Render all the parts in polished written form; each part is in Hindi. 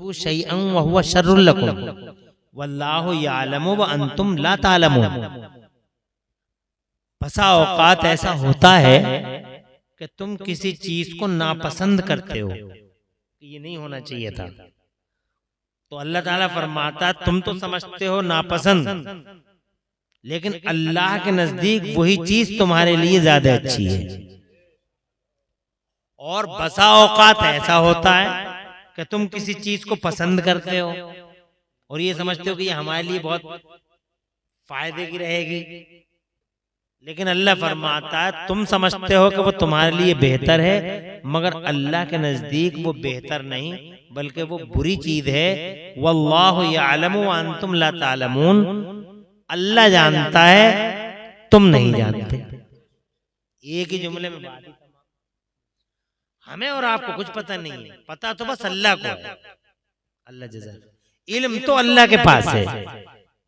तुब्दू शैअन व हुवा शर्रुल लकुम वल्लाहु यअलमु व अंतुम ला तालमून। बसा औकात ऐसा होता है कि तुम किसी चीज को नापसंद करते हो, ये नहीं होना चाहिए था। तो अल्लाह ताला फरमाता तुम तो समझते हो नापसंद, लेकिन अल्लाह के नजदीक वही चीज तुम्हारे लिए ज्यादा अच्छी है। और बसा औकात ऐसा होता है कि तुम किसी चीज को पसंद करते हो और ये समझते हो कि ये हमारे लिए बहुत फायदे की रहेगी, लेकिन अल्लाह फरमाता है तुम समझते हो कि वो तुम्हारे लिए बेहतर है, मगर अल्लाह के नजदीक वो बेहतर नहीं बल्कि वो बुरी चीज है। वल्लाहु यअलमु व अंतुम ला तालमून। अल्लाह जानता है, तुम नहीं जानते। एक ही जुमले में बात, हमें और आपको कुछ पता नहीं है, पता तो बस अल्लाह को है। अल्लाह जज़ा, इल्म तो अल्लाह के पास है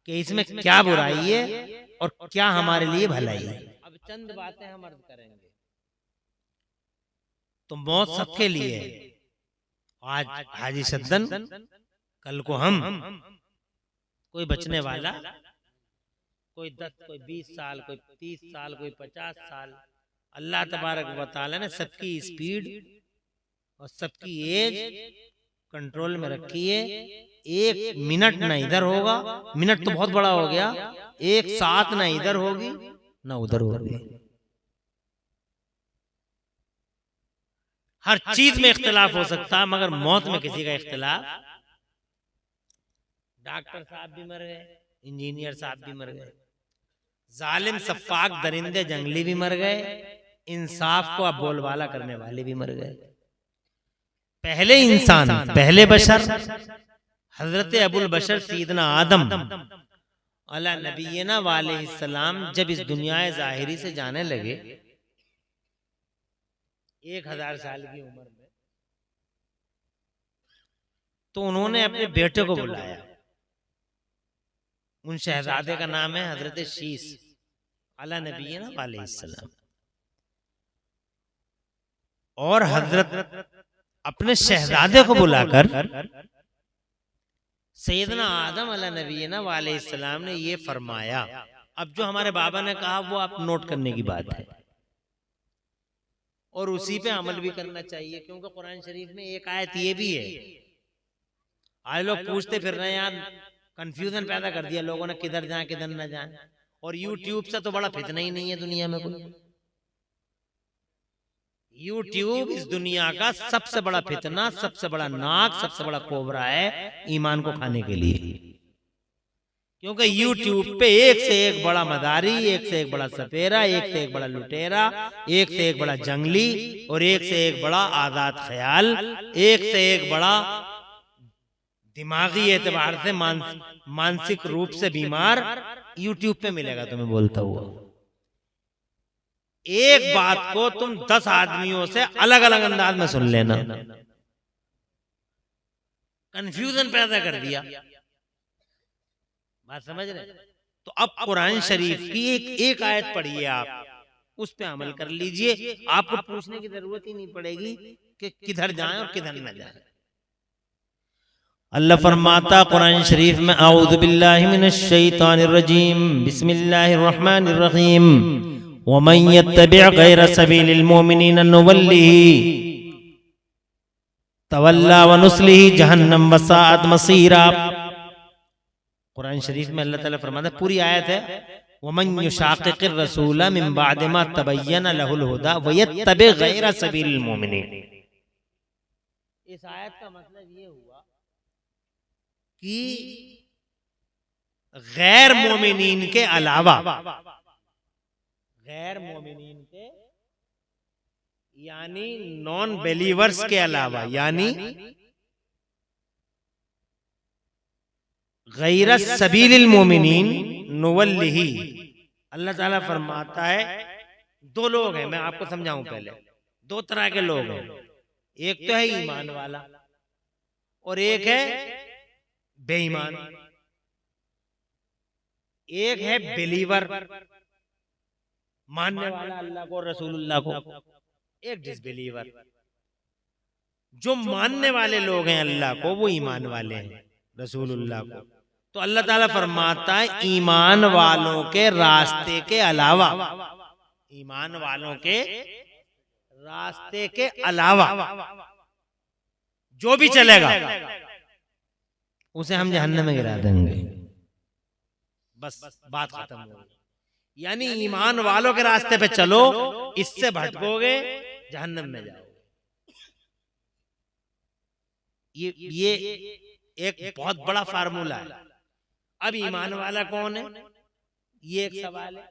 कि इसमें क्या बुराई है और क्या हमारे लिए भलाई है। अब चंद बातें हम अर्ज करेंगे। तो मौत सबके लिए है। आज हाजी सद्दन, कल को हम। कोई बचने वाला, कोई 10, कोई 20 साल, कोई 30 साल, कोई 50 साल। अल्लाह तबारक व तआला ने सबकी स्पीड और सबकी एज कंट्रोल में रखी है। एक मिनट ना इधर होगा, मिनट तो बहुत बड़ा हो गया, एक साथ ना इधर होगी ना उधर होगी। हर चीज में इख्तिलाफ हो सकता है, मगर मौत में किसी का इख्तिलाफ। डॉक्टर साहब भी मर गए, इंजीनियर साहब भी मर गए, जालिम सफाक दरिंदे जंगली भी मर गए, इंसाफ को अब बोलबाला करने वाले भी मर गए। पहले इंसान, पहले बशर हजरत अबुल बशर सैयदना आदम अला नबीना वालैहिस्सलाम जब इस दुनिया जाहिरी से जाने लगे 1000 साल की उम्र में, तो उन्होंने अपने बेटे को बुलाया। उन शहजादे का नाम है हजरत शीस अला नबीना वालैहिस्सलाम। और हजरत अपने शहजादे को बुलाकर सैयदना आदम अला नबीना वालैहिस्सलाम ने ये फरमाया। अब जो हमारे बाबा ने कहा वो आप नोट करने की बात है और उसी पे अमल भी करना चाहिए, क्योंकि कुरान शरीफ में एक आयत ये भी है। आज लोग पूछते फिर रहे हैं यार, कंफ्यूजन पैदा कर दिया लोगों ने, किधर जाए किधर न जाए। और यूट्यूब से तो बड़ा फितना ही नहीं है दुनिया में कोई। यूट्यूब इस दुनिया का सबसे बड़ा फितना, सबसे बड़ा नाक, सबसे बड़ा कोबरा है ईमान को खाने के लिए। क्योंकि यूट्यूब पे एक से एक बड़ा मदारी, एक से एक बड़ा सपेरा, एक से एक बड़ा लुटेरा, एक से एक बड़ा जंगली और एक से एक बड़ा आजाद ख्याल, एक से एक बड़ा दिमागी एतबार से मानसिक रूप से बीमार यूट्यूब पे मिलेगा तुम्हें बोलता हुआ। एक बात को तुम 10 आदमियों से अलग अलग अंदाज में सुन लेना, कंफ्यूजन पैदा कर दिया। बात समझ रहे? तो अब कुरान शरीफ की एक आयत पढ़िए, आप उस पे अमल कर लीजिए। आपको पूछने की जरूरत ही नहीं पड़ेगी कि किधर जाएं और किधर न जाएं। अल्लाह फरमाता कुरान शरीफ में, औज़ु बिल्लाहि मिनश शैतानिर रजीम, बिस्मिल्लाहिर रहमानिर रहीम, वमन यत्तबि गैर सबीलिल मुमिनीन नुवल्लिहि तवल्ला व नुस्लिहि जहन्नम वसाअत मसीरा। कुरान शरीफ में अल्लाह ताला फरमाता, पूरी आयत है, वमन युशाक़िक़िर रसूला मिन बअद मा तबय्यना लहुल हुदा व यत्तबि गैर सबीलिल मुमिनीन। इस आयत का मतलब ये हुआ कि गैर मोमिनीन के अलावा, गैर मोमिनीन के यानी नॉन बिलीवर्स के अलावा, यानी गैर सबीलिल मोमिनीन नुवल्लिही। अल्लाह ताला फरमाता है दो लोग हैं, मैं आपको समझाऊं पहले। दो तरह के लोग हैं, एक तो है ईमान वाला और एक है बेईमान। एक है बिलीवर, मानने वाला अल्लाह को रसूलुल्लाह को, एक डिसबिलीवर। जो मानने वाले लोग हैं अल्लाह को वो ईमान वाले हैं रसूलुल्लाह को। तो अल्लाह ताला फरमाता है ईमान वालों के रास्ते के अलावा, ईमान वालों के रास्ते के अलावा जो भी चलेगा उसे हम जहन्नम में गिरा देंगे। बस बात खत्म हो गई। यानी ईमान वालों के रास्ते पे चलो, इससे भटकोगे जहन्नम में जाओगे। ये एक बहुत बड़ा फार्मूला है। अब ईमान वाला कौन है, ये एक सवाल है।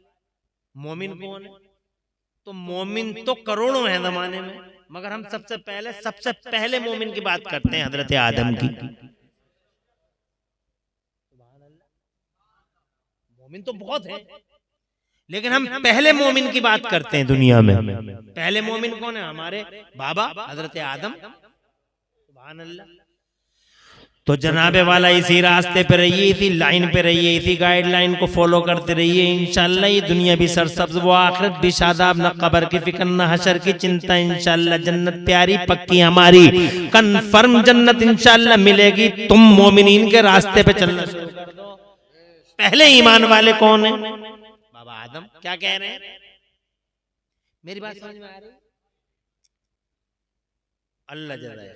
मोमिन कौन है? तो मोमिन तो करोड़ों हैं जमाने में, मगर हम सबसे पहले मोमिन की बात करते हैं, हजरत आदम की। मोमिन तो बहुत है, लेकिन हम पहले मोमिन की बात करते हैं दुनिया में। पहले मोमिन कौन है? हमारे बाबा हजरत आदम। सुभान अल्लाह। तो जनाबे वाला इसी रास्ते पे रहिए, इसी लाइन पे रहिए, इसी गाइडलाइन को फॉलो करते रहिए। इंशाल्लाह ये दुनिया भी सरसब्ज, वो आखिरत भी शादाब, न कब्र की फिक्र न हशर की चिंता। इंशाल्लाह जन्नत प्यारी पक्की हमारी, कन्फर्म जन्नत इंशाल्लाह मिलेगी। तुम मोमिनीन के रास्ते पे चलना शुरू कर दो। पहले ईमान वाले कौन है? बाबा आदम। क्या कह रहे हैं? मेरी बात समझ में आ रही? अल्लाह जज़ाए।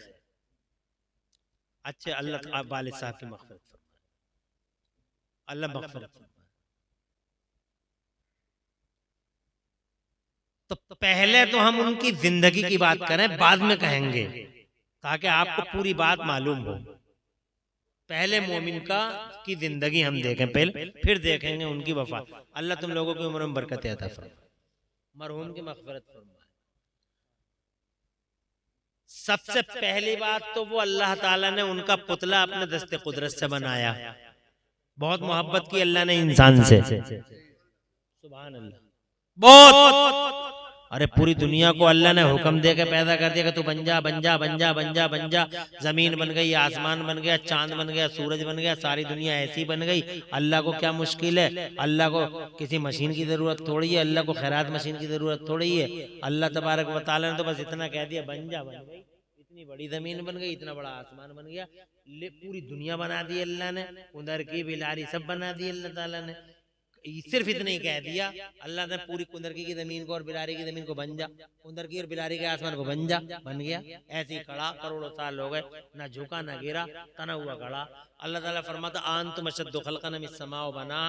अच्छे अल्लाह वालिद साहब की मग़फ़िरत फरमाए, अल्लाह मग़फ़िरत फरमाए। तो पहले तो हम उनकी जिंदगी की बात करें, बाद में कहेंगे, ताकि आपको पूरी बात मालूम हो। पहले मोमिन का की जिंदगी हम देखें पहले, फिर देखेंगे उनकी वफा। अल्लाह तुम लोगों की उम्र में बरकत अता फरमाए, मरहूम की मग़फ़िरत फरमाए। सबसे पहली बात तो वो अल्लाह ताला ने उनका पुतला अपने दस्ते कुदरत से बनाया। बहुत मोहब्बत की अल्लाह ने इंसान से। सुभान अल्लाह। बहुत। अरे पूरी दुनिया को अल्लाह ने हुक्म दे के पैदा कर दिया कि तू बन जा बन जा बन जा बन जा बन जा। जमीन बन गई, आसमान बन गया, चांद बन गया, सूरज बन गया, सारी दुनिया ऐसी बन गई। अल्लाह को क्या मुश्किल है? अल्लाह को किसी मशीन की जरूरत थोड़ी है, अल्लाह को खैरात मशीन की जरूरत थोड़ी है। अल्लाह तबारक व तआला ने तो बस इतना कह दिया बन जा, बन गई। इतनी बड़ी जमीन बन गई, इतना बड़ा आसमान बन गया, पूरी दुनिया बना दी अल्लाह ने, उधर की बिलारी सब बना दी अल्लाह ताला ने। सिर्फ इतना ही कह दिया अल्लाह ने, पूरी कुंदरकी की जमीन को और बिलारी की जमीन को बन जा, कुंदरकी और बिलारी के आसमान को बन जा, बन गया। ऐसे ही खड़ा करोड़ों साल हो गए, ना झुका ना गिरा, तना हुआ खड़ा। अल्लाह ताला फरमाता अंतुम अशद्दु खल्क़न मिस समाओ बना।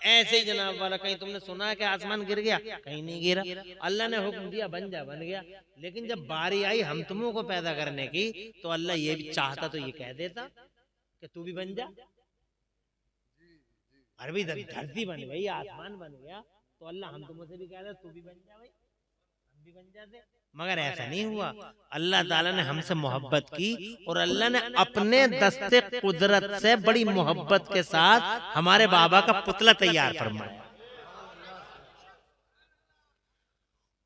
ऐसे ही जनाब वाला, कहीं तुमने सुना है कि आसमान गिर गया? कहीं नहीं गिरा। अल्लाह ने हुक्म दिया बन जा, बन गया। लेकिन जब बारी आई हम तुमों को पैदा करने की, तो अल्लाह ये भी चाहता तो ये कह देता कि तू भी बन जा। अरे भाई धरती बन गई, आसमान बन गया, तो अल्लाह हम तुमसे भी कह रहे तू भी बन जा भाई, हम भी बन जाते। मगर ऐसा नहीं हुआ। अल्लाह ताला ने हमसे मोहब्बत की और अल्लाह ने अपने दस्ते कुदरत से बड़ी मोहब्बत के साथ हमारे बाबा का पुतला तैयार फरमाया।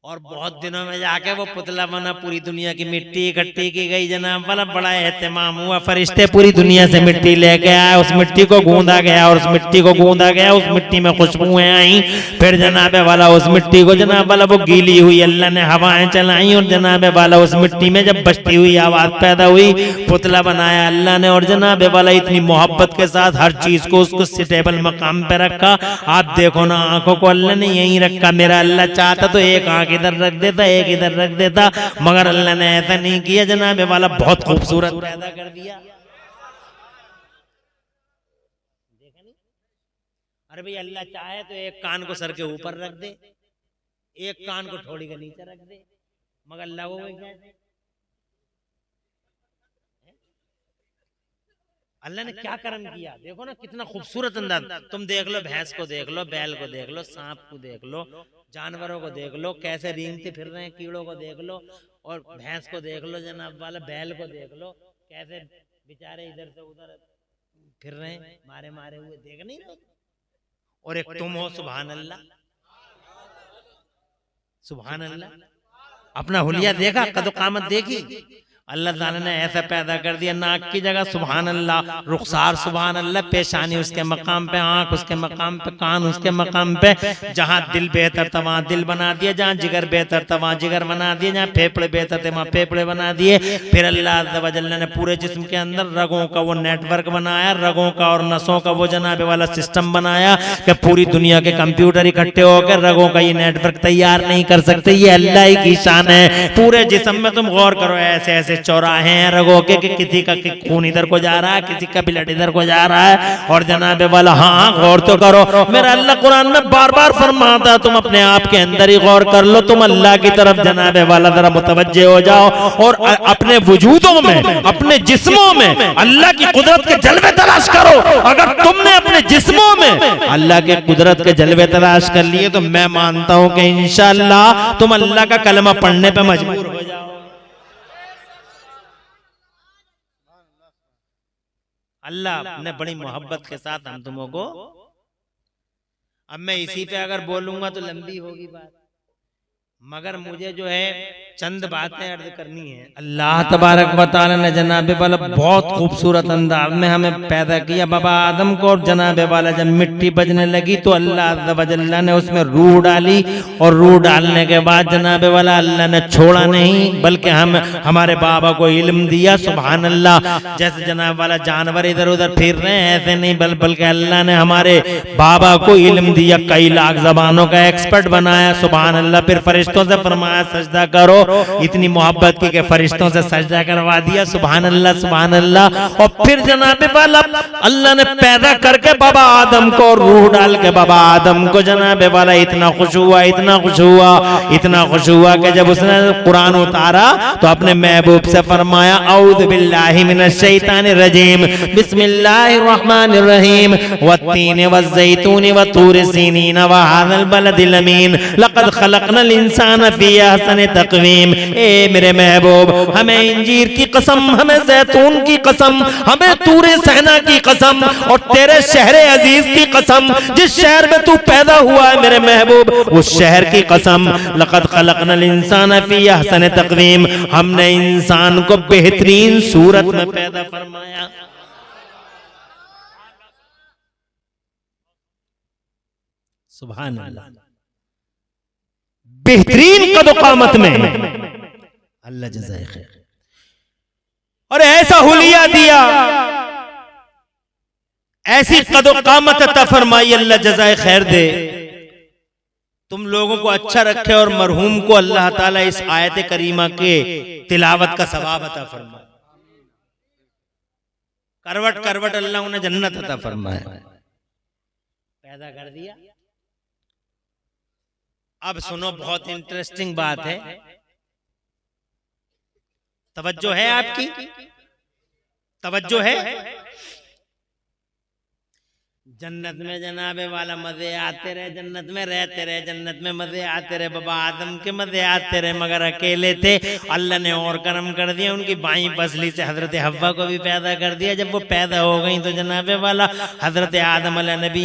और बहुत दिनों में जाके वो पुतला बना, पूरी दुनिया की मिट्टी इकट्ठी की गई जनाब वाला, बड़ा एहतमाम हुआ। फरिश्ते पूरी दुनिया से मिट्टी लेके आए, उस मिट्टी को गूंदा गया और उस मिट्टी को गूंदा गया, उस मिट्टी में खुशबुएं आई। फिर जनाबे वाला उस मिट्टी को जनाब वाला वो गीली हुई, अल्लाह ने हवाएं चलाई और जनाबे वाला उस मिट्टी में जब बजती हुई आवाज पैदा हुई, पुतला बनाया अल्लाह ने। और जनाबे वाला इतनी मोहब्बत के साथ हर चीज को उसको सिटेबल मकाम पे रखा। आप देखो ना, आंखों को अल्लाह ने यहीं रखा। मेरा अल्लाह चाहता तो एक आंख इधर रख देता, एक इधर रख देता, मगर अल्लाह ने ऐसा नहीं किया। जनाबे वाला बहुत खूबसूरत पैदा कर दिया। देखा नहीं? अरे भाई अल्लाह चाहे तो एक कान को सर के ऊपर रख दे, एक कान को ठोड़ी के नीचे रख दे, मगर लोगों में क्या है? अल्लाह ने क्या कर्म किया। देखो ना कितना खूबसूरत अंदाज। तुम देख लो, भैंस को देख लो, बैल को देख लो, सांप को देख लो, जानवरों को देख लो कैसे रेंगते फिर रहे हैं, कीड़ों को देख लो, और भैंस को देख लो जनाब वाला, बैल को देख लो कैसे बेचारे इधर से उधर फिर रहे हैं, मारे मारे हुए, देख नहीं रहे। और एक तुम हो, सुभान अल्लाह, सुभान अल्लाह। अपना हुलिया देखा, कदो कामत देखी। अल्लाह ताला ने ऐसा पैदा कर दिया, नाक की जगह सुभान अल्लाह, रुखसार सुभान अल्लाह, पेशानी उसके मकाम पे, आंख उसके मकाम पे, कान उसके मकाम पे, जहाँ दिल बेहतर था वहाँ दिल बना दिया, जहाँ जिगर बेहतर था वहाँ जिगर बना दिया, जहाँ फेफड़े बेहतर थे वहाँ फेफड़े बना दिए। फिर अल्लाह अज़्ज़ व जल्ल ने पूरे जिस्म के अंदर रगों का वो नेटवर्क बनाया, रगों का और नसों का वो जनाबे वाला सिस्टम बनाया कि पूरी दुनिया के कंप्यूटर इकट्ठे होकर रगों का ये नेटवर्क तैयार नहीं कर सकते। ये अल्लाह ही की शान है। पूरे जिस्म में तुम गौर करो, ऐसे ऐसे चौराहे हैं रगों के, किसी का खून इधर को जा रहा है, किसी का ब्लड इधर को जा रहा है, और जनाबे वाला हाँ गौर तो करो। मेरा अल्लाह कुरान में बार बार फरमाता, तुम अपने आप के अंदर ही गौर कर लो, तुम अल्लाह की तरफ जनाबे वाला जरा मुतवज्जे हो जाओ और अपने वजूदों में, अपने जिस्मों में अल्लाह की कुदरत के जलवे तलाश करो। अगर तुमने अपने जिस्मों में अल्लाह के कुदरत के जलवे तलाश कर लिए तो मैं मानता हूं कि इंशाअल्लाह तुम अल्लाह का कलमा पढ़ने पे मजबूर हो जाओ। अल्लाह ने बड़ी मोहब्बत के साथ हम तुमों को, अब मैं इसी पे अगर बोलूंगा तो लंबी होगी बात, मगर मुझे जो है चंद बातें अर्ज करनी है। अल्लाह तबारक व तआला ने जनाबे वाला बहुत खूबसूरत अंदाज में हमें पैदा किया बाबा आदम को, और जनाबे वाला जब मिट्टी बजने लगी तो अल्लाह अज़्ज़ व जल्ल ने उसमें रूह डाली, और रूह डालने के बाद जनाबे वाला अल्लाह ने छोड़ा नहीं, बल्कि हम हमारे बाबा को इल्म दिया। सुभान अल्लाह, जैसे जनाब वाला जानवर इधर उधर फिर रहे हैं ऐसे नहीं, बल्कि अल्लाह ने हमारे बाबा को इल्म दिया, कई लाख जबानों का एक्सपर्ट बनाया। सुभान अल्लाह, फिर फरिश्तों से फरमाया सजदा करो, इतनी मोहब्बत की कि फरिश्तों से सजदा करवा दिया। सुभान अल्लाह सुभान अल्लाह। और फिर जनाबे वाला अल्लाह ने पैदा करके बाबा आदम को रूह डाल के बाबा आदम को जनाबे वाला इतना खुश हुआ, इतना खुश हुआ, इतना खुश हुआ कि जब उसने कुरान उतारा तो अपने महबूब से फरमाया औज़ु बिल्लाहि मिनश शैतानिर रजीम, बिस्मिल्लाहिर रहमानिर रहीम, वत्तीन वज़्ज़ैतून वतूर सीनीन व हाज़ल बलदिल अमीन, लक़द खलक़नल इंसान फी अहसनि तक़वीम। ए मेरे महबूब, हमें इंजीर की कसम, हमें जैतून की कसम, हमें तूरे सहना की कसम, और तेरे शहर अजीज की कसम, जिस शहर में तू पैदा हुआ है मेरे महबूब, उस शहर की कसम, लक़द खलक़नल इंसान फी अहसनि तक़वीम, हमने इंसान को बेहतरीन सूरत में पैदा फरमाया। सुभान अल्लाह, बेहतरीन कदो-कामत में, अल्लाह जज़ाए खैर, और ऐसा हुलिया दिया, ऐसी कदो-कामत अता फरमाई, अल्लाह जज़ाए खैर दे, तुम लोगों को अच्छा रखे, और मरहूम को अल्लाह ताला इस आयत करीमा के तिलावत का सवाब अता फरमाए। करवट करवट अल्लाह उन्हें जन्नत अता फरमाए। पैदा कर दिया। अब सुनो, बहुत इंटरेस्टिंग बात है, तवज्जो है आपकी, तवज्जो है। जन्नत में जनाबे वाला मजे आते रहे, जन्नत में रहते रहे, जन्नत में मजे आते रहे, बाबा आदम के मजे आते रहे, मगर अकेले थे। अल्लाह ने और करम कर दिया, उनकी बाई पसली से हजरत हव्वा को भी पैदा कर दिया। जब वो पैदा हो गई तो जनाबे वाला हजरत आदम अलैहि नबी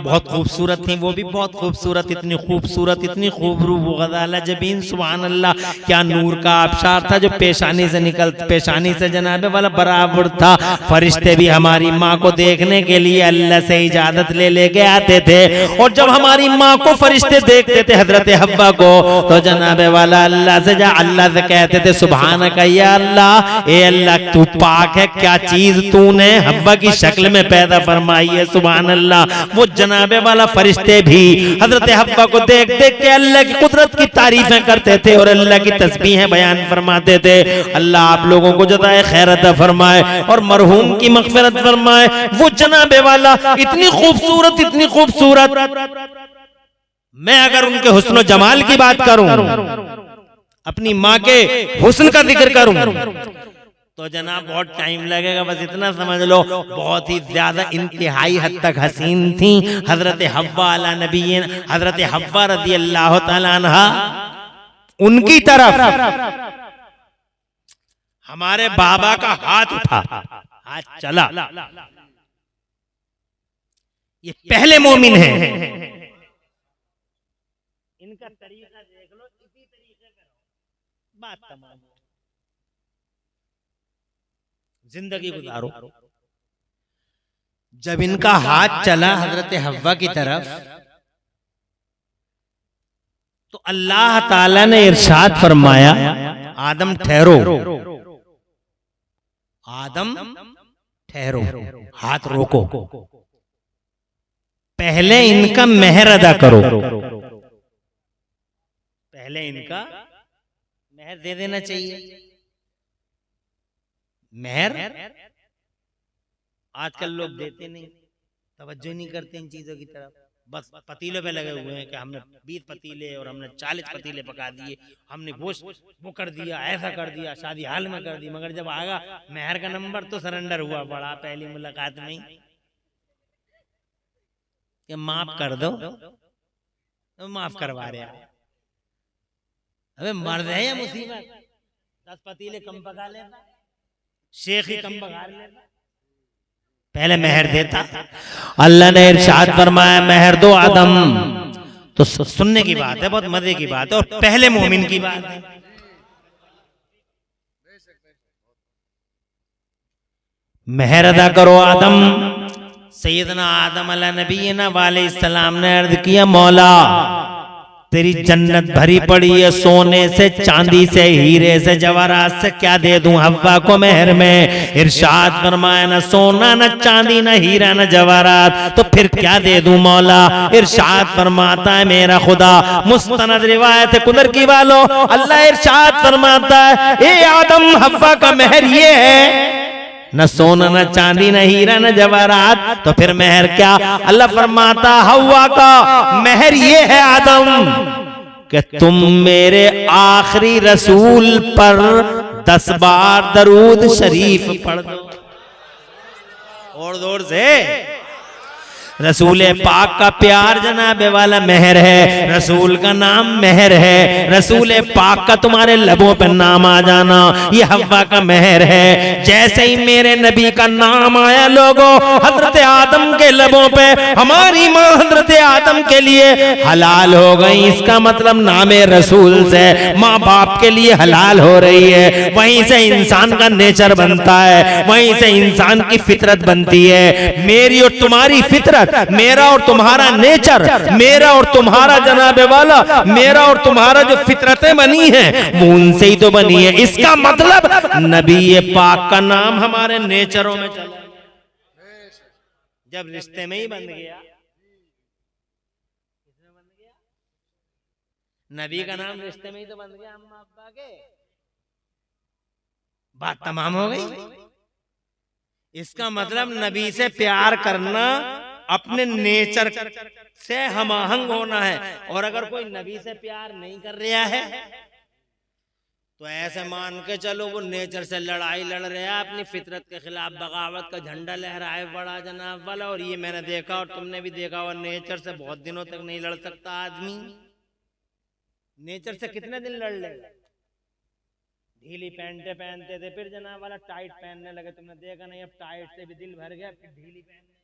बहुत खूबसूरत थी, वो भी बहुत खूबसूरत, इतनी खूबसूरत, इतनी खूबरू गज़ाला जबीन, सुभान अल्लाह, क्या नूर का आबशार था जो पेशानी से निकल, पेशानी से जनाबे वाला बराबर था। फरिश्ते भी हमारी माँ को देखने के लिए अल्लाह से इजाजत ले लेके आते थे, और जब हमारी माँ को फरिश्ते देखते थे हजरत हव्वा को, तो जनाबे वाला अल्लाह से कहते थे सुभानक या अल्लाह, ए अल्लाह तू पाक है, क्या चीज तूने हव्वा की शक्ल में पैदा फरमाई है, सुभान अल्लाह। वो जनाबे वाला फरिश्ते भी हजरत हव्वा को देख देख के अल्लाह की कुदरत की तारीफें करते थे और अल्लाह की तस्बीहें बयान फरमाते थे। अल्लाह आप लोगों को जज़ाए खैर अता फरमाए और मरहूम की मग़फ़िरत फरमाए। वो जनाबे वाला इतनी खूबसूरत, इतनी खूबसूरत, मैं अगर उनके हुस्न जमाल की बात करूं, अपनी माँ के हुस्न का जिक्र करूं, तो जनाब बहुत टाइम लगेगा, बस इतना समझ लो, बहुत ही ज्यादा इंतहाई हद तक हसीन थी हजरत हव्वा अला नबी, हजरत हव्वा रज़ी अल्लाह तआला अन्हा। उनकी तरफ हमारे बाबा का हाथ उठा, हाथ चला, ये पहले मोमिन है। इनका तरीका देख लो, इसी तरीके का बात तमाम। जिंदगी गुजारो। जब इनका हाथ चला हजरत हव्वा की तरफ, तो अल्लाह ताला ने इरशाद फरमाया, आदम ठहरो, आदम ठहरो, हाथ रोको, पहले इनका मेहर अदा करो, पहले इनका मेहर दे देना चाहिए। मेहर आजकल लोग देते नहीं, तवज्जो नहीं करते इन चीजों की तरफ, बस पतीलों पे लगे हुए हैं कि हमने 20 पतीले और हमने 40 पतीले पका दिए, हमने गोश्त वो कर दिया, ऐसा कर दिया, शादी हाल में कर दी। मगर जब आगा मेहर का नंबर तो सरेंडर हुआ बड़ा पहली मुलाकात में ही कि माफ कर दो, तो माफ करवा रहे हैं। अबे मर्द है या मुसीबत, 10 पतीले कम पका लेता, शेख ही कम पका लेता, पहले मेहर देता। अल्लाह ने इरशाद फरमाया मेहर दो आदम। तो सुनने की बात है, बहुत मजे की बात है, और पहले मोमिन की बात है। मेहर अदा करो आदम। सैयदना आदम अलैहि नबीना वाले सलाम ने अर्ज किया, मौला तेरी जन्नत भरी पड़ी है सोने से, चांदी से, हीरे से, जवाहरात से, क्या दे दूं हव्वा को मेहर में? इरशाद फरमाया, न सोना न चांदी न हीरा न जवाहरात, तो फिर क्या दे दूं मौला? इरशाद फरमाता है मेरा खुदा, मुस्तनद रिवायत है कुदर की वालों, अल्लाह इरशाद फरमाता है, ए आदम हव्वा का मेहर ये है, न सोना न चांदी न हीरा न जवाहरात, तो फिर मेहर क्या? अल्लाह फरमाता हव्वा का मेहर ये है आदम कि तुम मेरे आखिरी रसूल पर 10 बार दरूद शरीफ पढ़ दो। और जोर से रसूल पाक का प्यार जनाबे वाला मेहर है, रसूल का नाम मेहर है, रसूल पाक का तुम्हारे लबों पे नाम आ जाना ये हव्वा का मेहर है। जैसे ही मेरे नबी का नाम आया लोगों, हजरत आदम के लबों पे हमारी माँ हजरत आदम के लिए हलाल हो गई। इसका मतलब नामे रसूल से माँ बाप के लिए हलाल हो रही है। वहीं से इंसान का नेचर बनता है, वहीं से इंसान की फितरत बनती है। मेरी और तुम्हारी फितरत, मेरा और तुम्हारा नेचर, मेरा और तुम्हारा जनाबे वाला, मेरा और तुम्हारा जो फितरतें बनी हैं वो उनसे ही तो बनी है। इसका मतलब नबी पाक का नाम हमारे नेचरों में चला, जब रिश्ते में ही बन गया, नबी का नाम रिश्ते में ही तो बन गया, अम्मा अब्बा के, बात तमाम हो गई। इसका मतलब नबी से प्यार करना अपने नेचर से हमाहंग होना है। और अगर कोई नबी से प्यार नहीं कर रहा है तो ऐसे मान के चलो वो नेचर से लड़ाई लड़ रहा है, अपनी फितरत के खिलाफ बगावत का झंडा लहराए बड़ा जनाब वाला। और ये मैंने देखा और तुमने भी देखा, और नेचर से बहुत दिनों तक नहीं लड़ सकता आदमी। नेचर से कितने दिन लड़ लेगा? ढीली पैंटे पहनते थे, फिर जनाब वाला टाइट पहनने लगे, तुमने देखा नहीं? अब टाइट से भी दिल भर गया, फिर ढीली पहनने।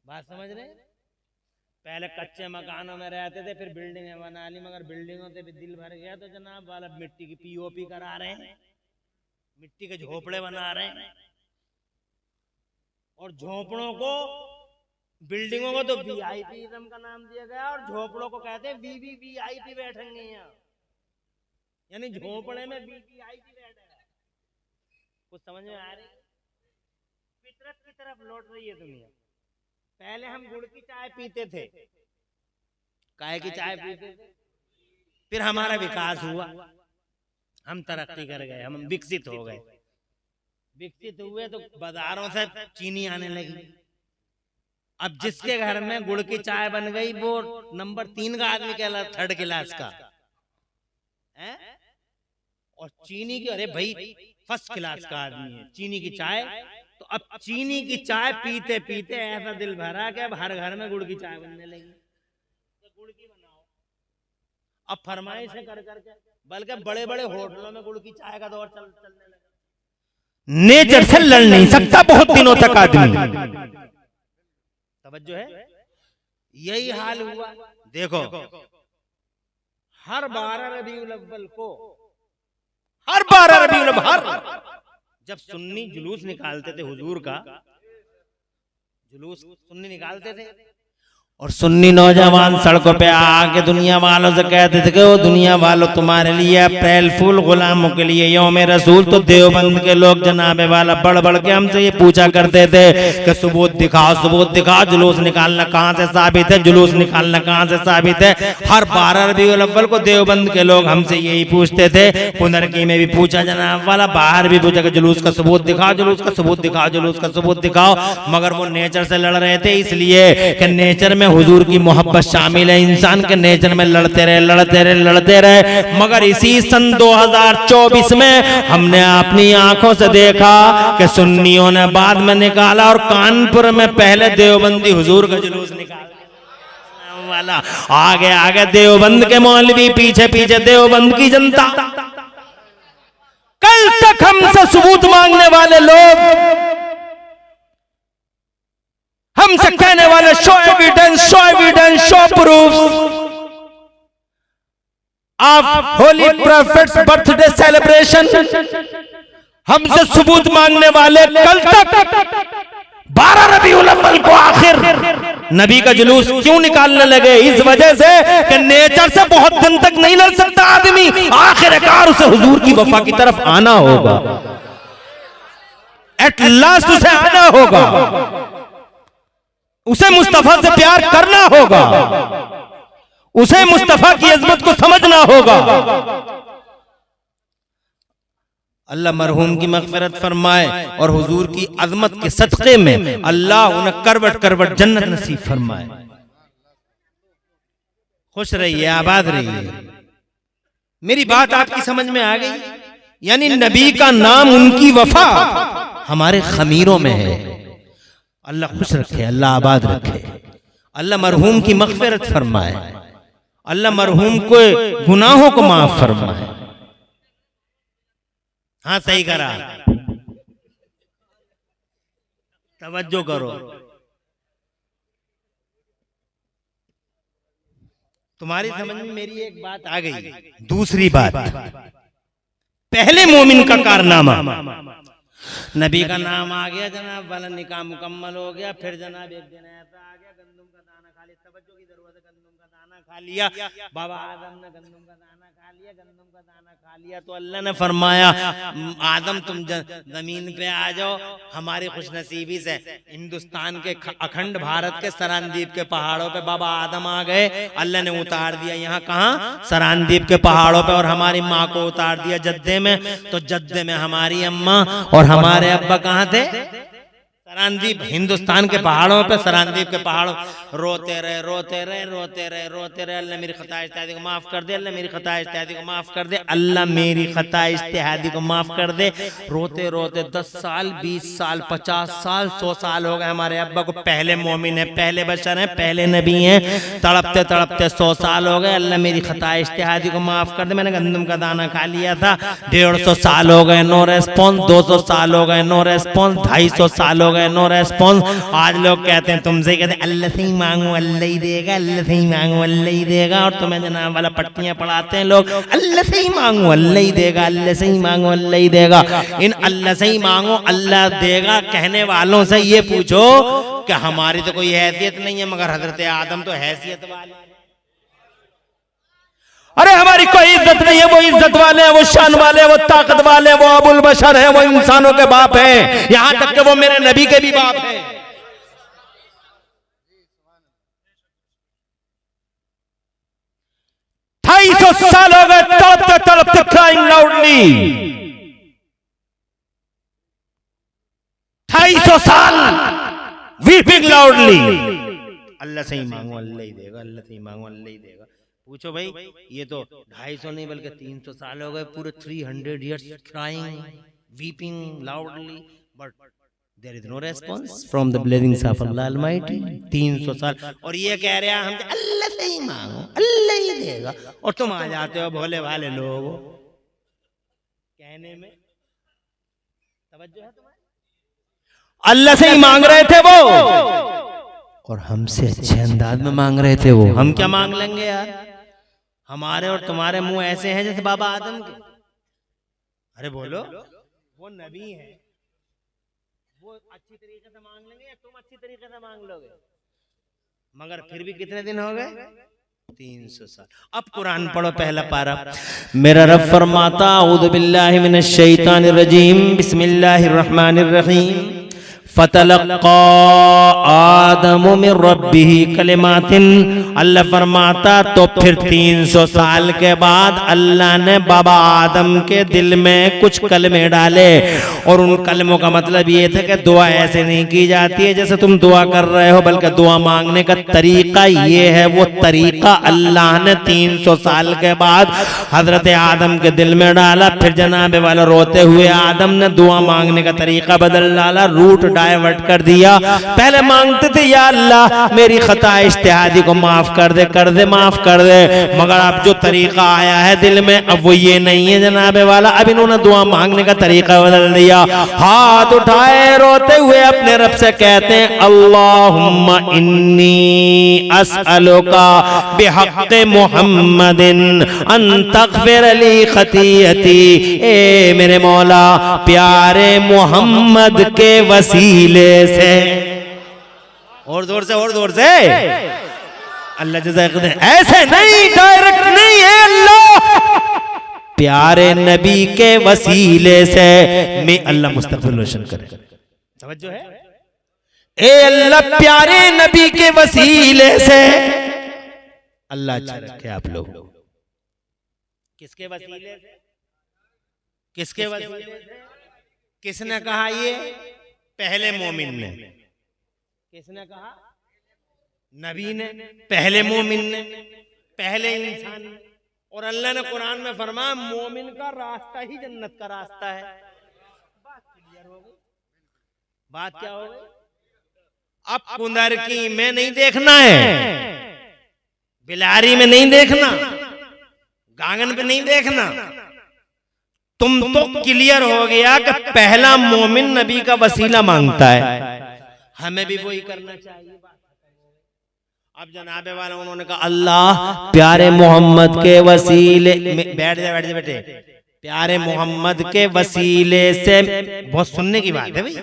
बात समझ रहे? पहले कच्चे मकानों में रहते थे, फिर बिल्डिंगें बना ली, मगर बिल्डिंगों से भी दिल भर गया तो जनाब वाला मिट्टी की पीओपी करा रहे हैं, मिट्टी के झोपड़े बना रहे हैं। और झोपड़ों को, बिल्डिंगों को तो वीआईपी का नाम दिया गया, और झोपड़ों को कहते हैं वीवीवीआईपी बैठेंगे यहाँ, यानी झोपड़े में वीवीआईपी बैठेगा। कुछ समझ में आ रही? फितरत की तरफ लौट रही है दुनिया। पहले हम गुड़ की चाय पीते थे, काहे की चाय पीते थे, फिर हमारा विकास हुआ, हम तरक्की कर गए, हम विकसित हो गए। विकसित हुए तो बाजारों से चीनी आने लगी। अब जिसके घर में गुड़ की चाय बन गई वो नंबर 3 का आदमी कहलाता, 3rd क्लास का है। और चीनी की, अरे भाई 1st क्लास का आदमी है, चीनी की चाय। तो अब चीनी की चाय पीते पीते ऐसा दिल भरा कि अब हर घर में गुड़ की चाय बनने लगी। तो गुड़ की बनाओ, अब फरमाइशें कर करके, बल्कि बड़े बड़े होटलों में गुड़ की चाय का दौर चलने लगा। नेचर से लड़ नहीं सकता बहुत दिनों तक आदमी। तवज्जो है? यही हाल हुआ। देखो, हर 12 रबीउल अव्वल को हर 12 रबीउल अव्वल जब सुन्नी जुलूस निकालते थे, हुजूर का जुलूस सुन्नी निकालते थे, और सुन्नी नौजवान सड़कों पे आके दुनिया वालों से कहते थे कि वो दुनिया वालों तुम्हारे लिए अप्रैल फूल गुलामों के लिए यौम रसूल। तो देवबंद के लोग जनाबे वाला बढ़ बढ़ के हमसे ये पूछा करते थे कि सबूत दिखाओ, सबूत दिखाओ, जुलूस निकालना कहाँ से साबित है, जुलूस निकालना कहाँ से साबित है। हर 12 रबीउल अव्वल को देवबंद के लोग हमसे यही पूछते थे। पुनरकी में भी पूछा जनाब वाला, बाहर भी पूछा कि जुलूस का सबूत दिखाओ, जुलूस का सबूत दिखाओ, जुलूस का सबूत दिखाओ। मगर वो नेचर से लड़ रहे थे, इसलिए कि नेचर में हुजूर की मोहब्बत शामिल है। इंसान के नेचर में लड़ते रहे, लड़ते रहे, लड़ते रहे। मगर इसी सन 2024 में हमने अपनी आंखों से देखा कि सुन्नियों ने बाद में निकाला और कानपुर में पहले देवबंदी हुजूर का जुलूस निकाला वाला। आगे आगे देवबंद के मौलवी, पीछे पीछे देवबंद की जनता। कल तक हमसे सबूत मांगने वाले लोग हमसे कहने वाले show evidence, show evidence, show proof. आप होली प्रॉफिट्स बर्थडे सेलिब्रेशन हमसे सबूत मांगने वाले कल तक 12 रबीउल अव्वल को आखिर नबी का जुलूस क्यों निकालने लगे? इस वजह से कि नेचर से बहुत दिन तक नहीं लड़ सकता आदमी, आखिरकार उसे हुजूर की वफा की तरफ आना होगा, एट लास्ट उसे आना होगा, उसे मुस्तफा से प्यार करना होगा, उसे मुस्तफा की इज्जत को समझना होगा। अल्लाह मरहूम की मग़फ़िरत फरमाए और हुजूर की अज़मत के सदक़े में अल्लाह उन्हें करवट करवट जन्नत नसीब फरमाए। खुश रहिए, आबाद रहिए। मेरी बात आपकी समझ में आ गई? यानी नबी का नाम, उनकी वफा हमारे खमीरों में है। अल्लाह खुश रखे, अल्लाह आबाद रखे, अल्लाह मरहूम की मग़फ़िरत फरमाए, अल्लाह मरहूम को गुनाहों को माफ फरमाए। हाँ सही करा, तवज्जो करो। तुम्हारी समझ में मेरी एक बात आ गई। दूसरी बात, पहले मोमिन का कारनामा, नबी का नाम आ गया जनाब वाला, निकाह मुकम्मल हो गया। फिर जनाब एक दिन ऐसा आ गया, गंदम का दाना खा लिया, तवज्जो की जरूरत है, गंदम का दाना खा लिया, बाबा आदम ने गंदम का दाना खा लिया, गंदम का दाना खा लिया। तो अल्लाह ने फरमाया आदम तुम जमीन पे आ जाओ। हमारी खुशनसीबी से हिंदुस्तान के अखंड भारत के सरानदीप के पहाड़ों पे बाबा आदम आ गए। अल्लाह ने उतार दिया यहाँ कहाँ, सरानदीप के पहाड़ों पे, और हमारी माँ को उतार दिया जद्दे में। तो जद्दे में हमारी अम्मा और हमारे अब्बा कहाँ थे? सरानदीप, हिंदुस्तान के पहाड़ों पे, सरानदीप के पहाड़ों। रोते रहे, रोते रहे, रोते रहे, रोते रहे। अल्लाह मेरी खता इज्तिहादी को माफ कर दे, अल्लाह मेरी खता इज्तिहादी को माफ कर दे, अल्लाह मेरी खता इज्तिहादी को माफ कर दे। रोते रोते 10 साल, 20 साल, 50 साल, 100 साल हो गए। हमारे अब्बा को पहले मोमिन है, पहले बशर है, पहले नबी हैं, तड़पते तड़पते 100 साल हो गए। अल्लाह मेरी खता इज्तिहादी को माफ कर दे, मैंने गंदम का दाना खा लिया था। 150 साल हो गए, नो रेस्पॉन्स। 200 साल हो गए, नो रेस्पॉन्स। 250 साल हो गए, नो रेस्पॉन्स। आज लोग कहते हैं, तुमसे कहते हैं अल्लाह से ही मांगो अल्लाह ही देगा, अल्लाह से ही मांगो अल्लाह ही देगा। और तुम्हें जनाब वाला पट्टियां पढ़ाते हैं लोग, अल्लाह से ही मांगो अल्लाह ही देगा, अल्लाह से ही मांगो अल्लाह ही देगा। इन अल्लाह से ही मांगो अल्लाह देगा कहने वालों से ये पूछो कि हमारी तो कोई हैसियत नहीं है, मगर हजरत आदम तो हैसियत वाले। अरे हमारी कोई इज्जत नहीं है, वो इज्जत वाले हैं, वो शान वाले, वो ताकत वाले, वो अबुल बशर है, वो इंसानों के बाप हैं, यहां तक कि वो मेरे नबी के भी बाप हैं। 250 साल हो गए तड़पते तड़पते, क्राइंग लाउडली। 250 साल वीपिंग लाउडली। अल्लाह से ही मांगो अल्लाह ही देगा, अल्लाह से ही मांगो अल्लाह ही देगा। पूछो भाई, ये तो 250 नहीं बल्कि 300 साल हो गए, पूरे 300 years crying, weeping loudly, but there is no response from the blessings of Allah Almighty। 300 साल, और ये कह रहे हैं हम अल्लाह से ही मांगो अल्लाह ही देगा, और तुम आ जाते हो भोले वाले लोग कहने में। तवज्जो है तुम्हारी? अल्लाह से ही मांग रहे थे वो, और हमसे अच्छे अंदाज में मांग रहे थे वो। हम क्या मांग लेंगे यार? हमारे और तुम्हारे मुंह ऐसे हैं जैसे बाबा आदम के। अरे बोलो, वो नबी है, वो अच्छी तरीके से मांग लेंगे या तुम अच्छी तरीके से मांग लोगे? मगर फिर भी कितने दिन हो गए? 300 साल। अब कुरान पढ़ो, पहला पारा। मेरा रब फरमाता, औज़ु बिल्लाहि मिनश शैतानिर रजीम, बिस्मिल्लाहिर रहमानिर रहीम। फतलक्का आदमु मिर रब्बिही कलिमातिन, अल्लाह फरमाता तो फिर 300 साल के बाद अल्लाह ने बाबा आदम के दिल में कुछ कलमे डाले। और उन कलमों का मतलब ये था कि दुआ ऐसे नहीं की जाती है जैसे तुम दुआ कर रहे हो, बल्कि दुआ मांगने का तरीका ये है। वो तरीका अल्लाह ने 300 साल के बाद हजरत आदम के दिल में डाला। फिर जनाबे वाला रोते हुए आदम ने दुआ मांगने का तरीका बदल डाला, रूट डाइवर्ट कर दिया। पहले मांगते थे या अल्लाह मेरी खता इज्तिहादी को माफ कर दे, माफ कर दे। मगर अब जो तरीका आया है दिल में, अब वो ये नहीं है जनाबे वाला। अब इन्होंने दुआ मांगने का तरीका बदल दिया। हाथ उठाए रोते हुए अपने रब से कहते हैं, अल्लाहुम्मा इन्नी अस्अलुका बिहक़्क़ि मुहम्मदिन अन तग़फ़िर ली ख़तीअती। ए मेरे मौला, प्यारे मोहम्मद के वसीले से, और जोर से, और जोर से, अल्लाह जज़ाक दे। ऐसे नहीं, डायरेक्ट नहीं है, अल्लाह प्यारे नबी के वसीले से मैं, अल्लाह मुस्तक़बिल रोशन करे। समझो है? ए अल्लाह प्यारे नबी के वसीले से, अल्लाह अच्छा रखे आप लोग। किसके वसीले से? किसके वसीले से? किसने कहा ये? पहले मोमिन ने। किसने कहा? नबी ने, पहले मोमिन ने, पहले इंसान ने। और अल्लाह ने कुरान में फरमाया मोमिन का रास्ता ही जन्नत का रास्ता है। बात क्लियर हो गई? बात क्या हो गई? अब कुंदर की में नहीं देखना है, बिलारी में नहीं देखना, गांगन पे नहीं देखना। तुम तो क्लियर हो गया कि पहला मोमिन नबी का वसीला मांगता है, हमें भी वही करना चाहिए। अब जनाबे वाला उन्होंने कहा अल्लाह प्यारे मोहम्मद के वसीले, बैठ जा बेटे, प्यारे मोहम्मद के वसीले से। बहुत सुनने की बात है भाई,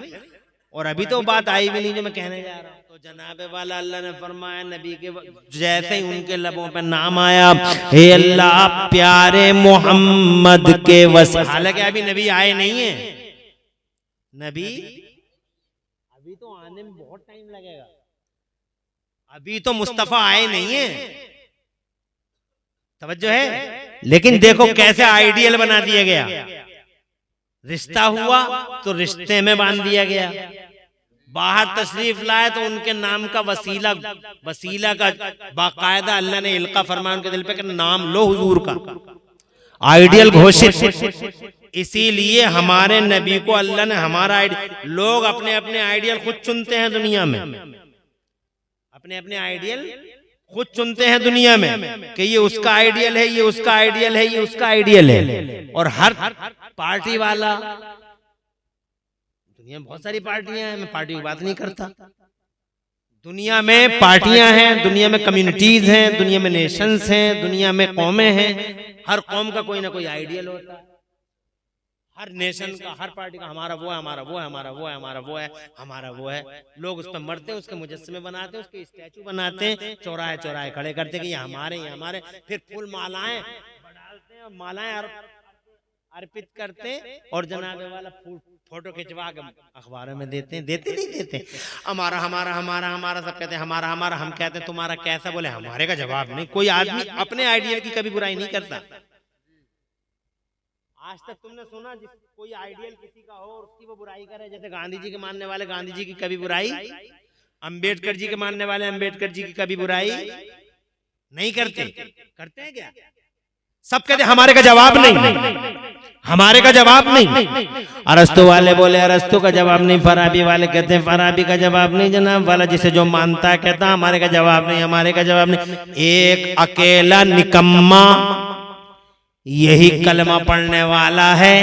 और अभी तो बात आई भी नहीं जो मैं कहने जा रहा हूँ। तो जनाबे वाला अल्लाह ने फरमाया नबी के जैसे ही उनके लबों पे नाम आया, हे अल्लाह प्यारे मोहम्मद के वसीले। हालांकि अभी नबी आए नहीं है, नबी अभी तो आने में बहुत टाइम लगेगा, अभी तो मुस्तफा आए नहीं है। तवज्जो है? लेकिन देखो कैसे आइडियल बना दिया गया। रिश्ता हुआ तो रिश्ते में बांध दिया गया, बाहर तशरीफ लाए तो उनके नाम का वसीला का बाकायदा अल्लाह ने इल्का फरमाया उनके दिल पे कि नाम लो हुजूर का, आइडियल घोषित। इसीलिए हमारे नबी को अल्लाह ने हमारा लोग अपने अपने आइडियल खुद चुनते हैं दुनिया में, अपने अपने आइडियल खुद चुनते हैं दुनिया में कि ये उसका आइडियल है, ये उसका आइडियल है, ये उसका आइडियल है। और हर पार्टी वाला, दुनिया में बहुत सारी पार्टियां हैं, मैं पार्टी की बात नहीं करता, दुनिया में पार्टियां हैं, दुनिया में कम्युनिटीज हैं, दुनिया में नेशंस हैं, दुनिया में कौमें हैं। हर कौम का कोई ना कोई आइडियल होता है, हर नेशन का, हर पार्टी का हमारा वो है, हमारा वो है, हमारा वो है, हमारा वो है, हमारा वो है। लोग उस पर मरते हैं, उसके मुजस्समे बनाते हैं, उसके स्टैचू बनाते हैं, चौराहे चौराहे खड़े करते हैं कि ये हमारे, ये हमारे। फिर फूल मालाएं डालते हैं और मालाएं अर्पित करते हैं, और जनाबे वाला फोटो खिंचवा के अखबारों में देते हैं। देते नहीं देते, हमारा हमारा हमारा हमारा, सब कहते हैं हमारा हमारा। हम कहते हैं तुम्हारा कैसा? बोले हमारे का जवाब नहीं। कोई आदमी अपने आइडिया की कभी बुराई नहीं करता। आज तक तुमने सुना जिस कोई आइडियल किसी का हो और उसकी वो बुराई करे? जैसे गांधी जी के मानने वाले गांधी जी की कभी बुराई, अंबेडकर जी के मानने वाले अंबेडकर जी की कभी बुराई नहीं करते। करते हैं क्या? सब कहते हमारे का जवाब नहीं, हमारे का जवाब नहीं। अरस्तु वाले बोले अरस्तु का जवाब नहीं, फराबी वाले कहते हैं फराबी का जवाब नहीं। जनाब वाला जिसे जो मानता है कहता हमारे का जवाब नहीं, हमारे का जवाब नहीं। एक अकेला निकम्मा यही कलमा पढ़ने वाला है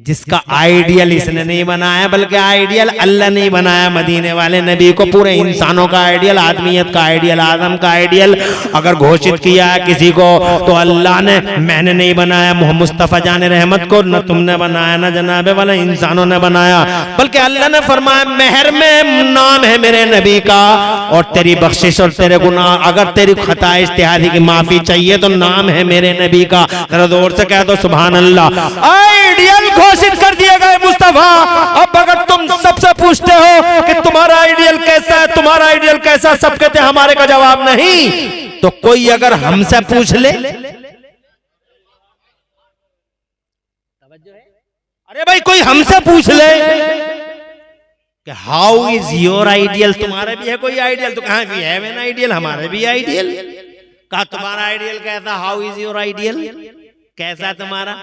जिसका आइडियल इसने नहीं बनाया, बल्कि आइडियल अल्लाह नहीं बनाया मदीने वाले नबी को। पूरे इंसानों का आइडियल, आदमियत का आइडियल, आदम का आइडियल अगर घोषित किया है किसी को तो अल्लाह ने, मैंने नहीं बनाया मुस्तफ़ा जान रहमत को, न तुमने बनाया, न जनाबे वाले इंसानों ने बनाया, बल्कि अल्लाह ने फरमाया मेहर में नाम है मेरे नबी का, और तेरी बख्शिश और तेरे गुनाह, अगर तेरी खता इज्तिहादी की माफी चाहिए तो नाम है मेरे नबी का। जरा जोर से कह दो सुभान अल्लाह। आइडियल घोषित कर दिए गए मुस्तफा। अब अगर तुम सबसे पूछते हो कि तुम्हारा आइडियल कैसा है, तुम्हारा आइडियल कैसा है, सब कहते हैं हमारे का जवाब नहीं, तो कोई अगर हमसे पूछ ले, अरे भाई कोई हमसे पूछ ले कि हाउ इज योर आइडियल, तुम्हारा भी है कोई आइडियल, तो कहां भी है मैंने आइडियल, हमारे भी आइडियल, कहा तुम्हारा आइडियल कैसा, हाउ इज योर आइडियल, कैसा है तुम्हारा,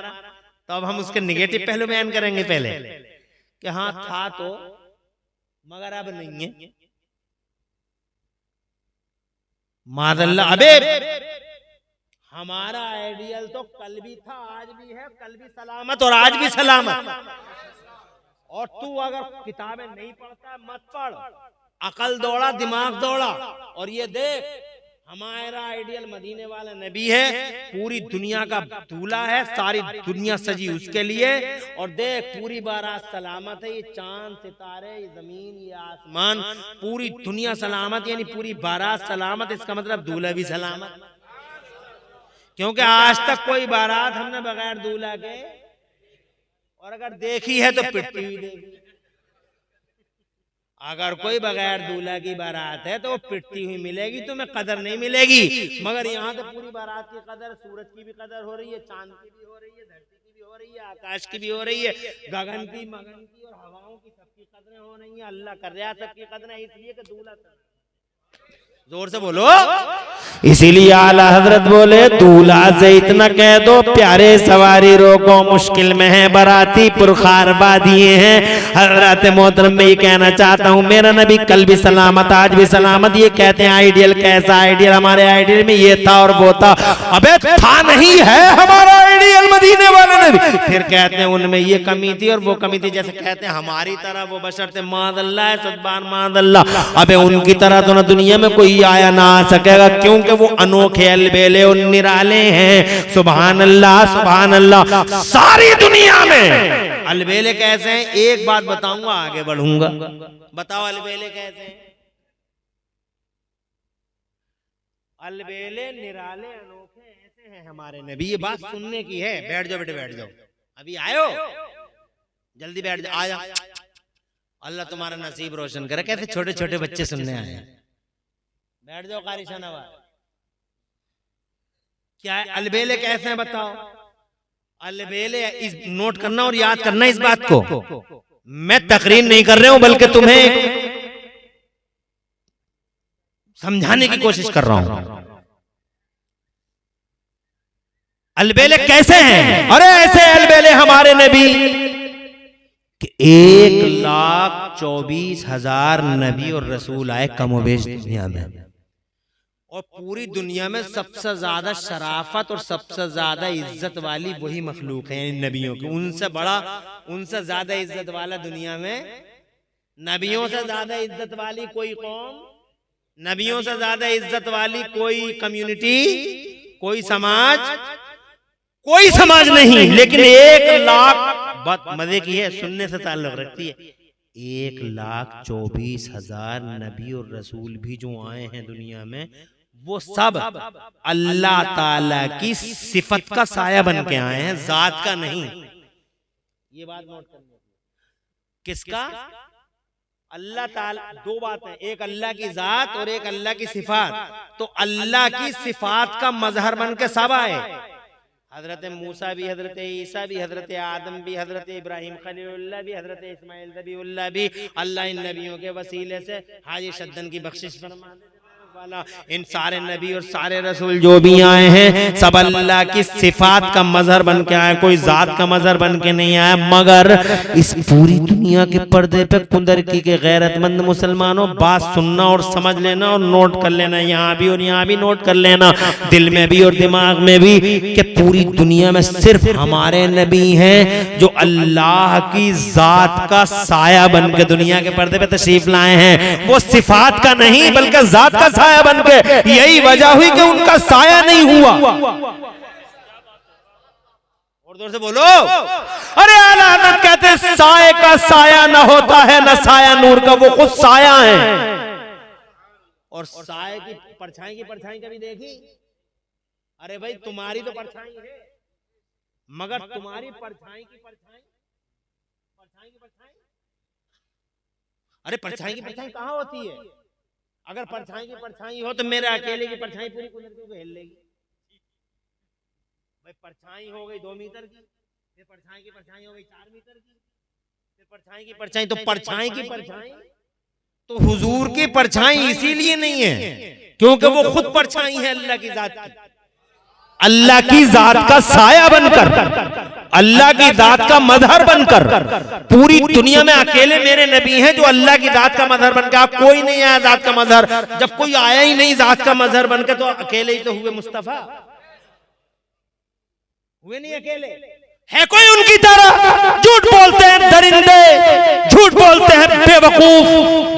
तो अब हम उसके निगेटिव पहलू बयान करेंगे पहले कि हाँ था तो मगर अब नहीं है। मादल्ला, अबे हमारा आइडियल तो कल भी था, आज भी है, कल भी सलामत और आज भी सलामत, और तू अगर किताबें नहीं पढ़ता मत पढ़, अकल दौड़ा, दिमाग दौड़ा, और ये देख हमारा आइडियल मदीने वाला नबी है, पूरी दुनिया का दूल्हा है, सारी दुनिया सजी उसके लिए, और देख पूरी बारात सलामत है, ये चांद सितारे, ये जमीन, ये आसमान, पूरी दुनिया सलामत, यानी पूरी बारात सलामत, इसका मतलब दूल्हा भी सलामत, क्योंकि आज तक कोई बारात हमने बगैर दूल्हा के, और अगर देखी है तो पिटती हुई देखी, अगर कोई बगैर दूल्हा की बारात है तो वो पिटती हुई मिलेगी, तुम्हें कदर नहीं मिलेगी। मगर यहाँ तो पूरी बारात की कदर, सूरज की भी कदर हो रही है, चांद की भी हो रही है, धरती की भी हो रही है, आकाश की भी हो रही है, गगन की, मगन की और हवाओं की, सबकी कदरें हो रही है। अल्लाह कर रहा है सबकी कदरें, इसलिए कि दूल्हा, जोर से बोलो, इसीलिए आला हजरत बोले दूल्हा से इतना कह दो प्यारे सवारी रोको मुश्किल में है, बराती पुरखार बादिए हैं। हजरत मोहतरम में ये कहना चाहता हूँ मेरा नबी कल भी सलामत आज भी सलामत। ये कहते हैं आइडियल कैसा, आइडियल हमारे आइडियल में ये था और वो था, अबे था नहीं है हमारा आइडियल मदीने वाले नबी। फिर कहते हैं उनमें ये कमी थी और वो कमी थी, जैसे कहते हैं हमारी तरह वो बशर थे, मादल्ला है सदबान मादल्ला। अबे उनकी तरह तो ना दुनिया में कोई आया ना आ सकेगा, क्योंकि वो अनोखे अलबेले और निराले हैं। सुभान अल्लाह सुभान अल्लाह। सारी दुनिया में अलबेले कैसे हैं एक बात बताऊंगा, आगे बढ़ूंगा। बताओ अलबेले कैसे हैं? अलबेले निराले अनोखे ऐसे हैं हमारे नबी। ये बात सुनने की है। बैठ जाओ बेटे बैठ जाओ, अभी आयो, जल्दी बैठ जाओ, आया। अल्लाह तुम्हारा नसीब रोशन करे। कैसे छोटे छोटे बच्चे सुनने आए, बैठ जाओ कारी शाहनवाज। क्या है अलबेले कैसे हैं बताओ? अलबेले इस नोट करना और याद करना इस बात को। मैं तकरीर नहीं कर रहा हूं बल्कि तुम्हें समझाने की कोशिश कर रहा हूं। अलबेले कैसे हैं? अरे ऐसे अलबेले हमारे नबी कि 1,24,000 नबी और रसूल आए कमोबेश दुनिया में, और पूरी दुनिया में सबसे ज्यादा शराफत और सबसे ज्यादा इज्जत वाली वही मखलूक है नबियों की। उनसे बड़ा उनसे ज्यादा इज्जत वाला दुनिया में, नबियों से ज्यादा इज्जत वाली कोई कौम, नबियों से ज्यादा इज्जत वाली कोई कम्युनिटी, कोई समाज नहीं। लेकिन 1,00,000 बात मजे की है, सुनने से ताल्लुक रखती है। 1,24,000 नबी और रसूल भी जो आए हैं दुनिया में, वो सब अल्लाह ताला की सिफत का साया बन के आए हैं, जात का नहीं। ये बात नोट करनी है। किसका? अल्लाह ताला। दो बातें, एक अल्लाह की जात और एक अल्लाह की सिफात। तो अल्लाह की सिफात का मजहर बन के सब आए। हजरत मूसा भी, हजरत ईसा भी, हजरत आदम भी, हजरत इब्राहिम खलीलुल्लाह भी, हजरत इस्माइल ज़बीहुल्लाह भी। अल्लाह इन नबियों के वसीले से हाजी शद्दन की बख्शिश फरमा दे। इन सारे नबी और सारे रसूल जो भी आए हैं सब अल्लाह की सिफात का मजहर बन के आए, कोई जात का मजहर बन के नहीं आया। मगर इस पूरी दुनिया के पर्दे पे कुंदरकी के गैरतमंद मुसलमानों बात सुनना और समझ लेना और नोट कर लेना, यहाँ भी और यहाँ भी नोट कर लेना, दिल में भी और दिमाग में भी, कि पूरी दुनिया में सिर्फ हमारे नबी हैं जो अल्लाह की जात का साया बन के दुनिया के पर्दे पे तशरीफ लाए हैं। वो सिफात का नहीं बल्कि जात का साया बन के, यही वजह हुई कि उनका साया नहीं हुआ। और जोर से बोलो, अरे आला हज़रत कहते हैं साये का साया ना होता है ना साया नूर का, वो खुद साया है। और साये की परछाई कभी देखी? अरे भाई तुम्हारी तो परछाई है, मगर तुम्हारी परछाई की परछाई अरे परछाई की परछाई कहाँ होती है? अगर परछाई की परछाई हो तो मेरे अकेले की परछाई पूरी कुदरत को हिल लेगी। भाई परछाई हो गई 2 मीटर की, फिर परछाई की परछाई हो गई 4 मीटर की, फिर परछाई की परछाई, तो परछाई की परछाई तो हुजूर की परछाई इसीलिए नहीं है क्योंकि वो खुद परछाई है अल्लाह की जात की, अल्लाह की जात का साया बनकर, अल्लाह की जात का मजहर बनकर। पूरी दुनिया में अकेले मेरे नबी हैं जो अल्लाह की जात का मजहर बनकर, आप कोई नहीं आया जात का मजहर। जब कोई आया ही नहीं जात का मजहर बनकर तो अकेले ही तो हुए मुस्तफा, हुए नहीं अकेले। है कोई उनकी तरह? झूठ बोलते हैं दरिंदे, झूठ बोलते हैं बेवकूफ,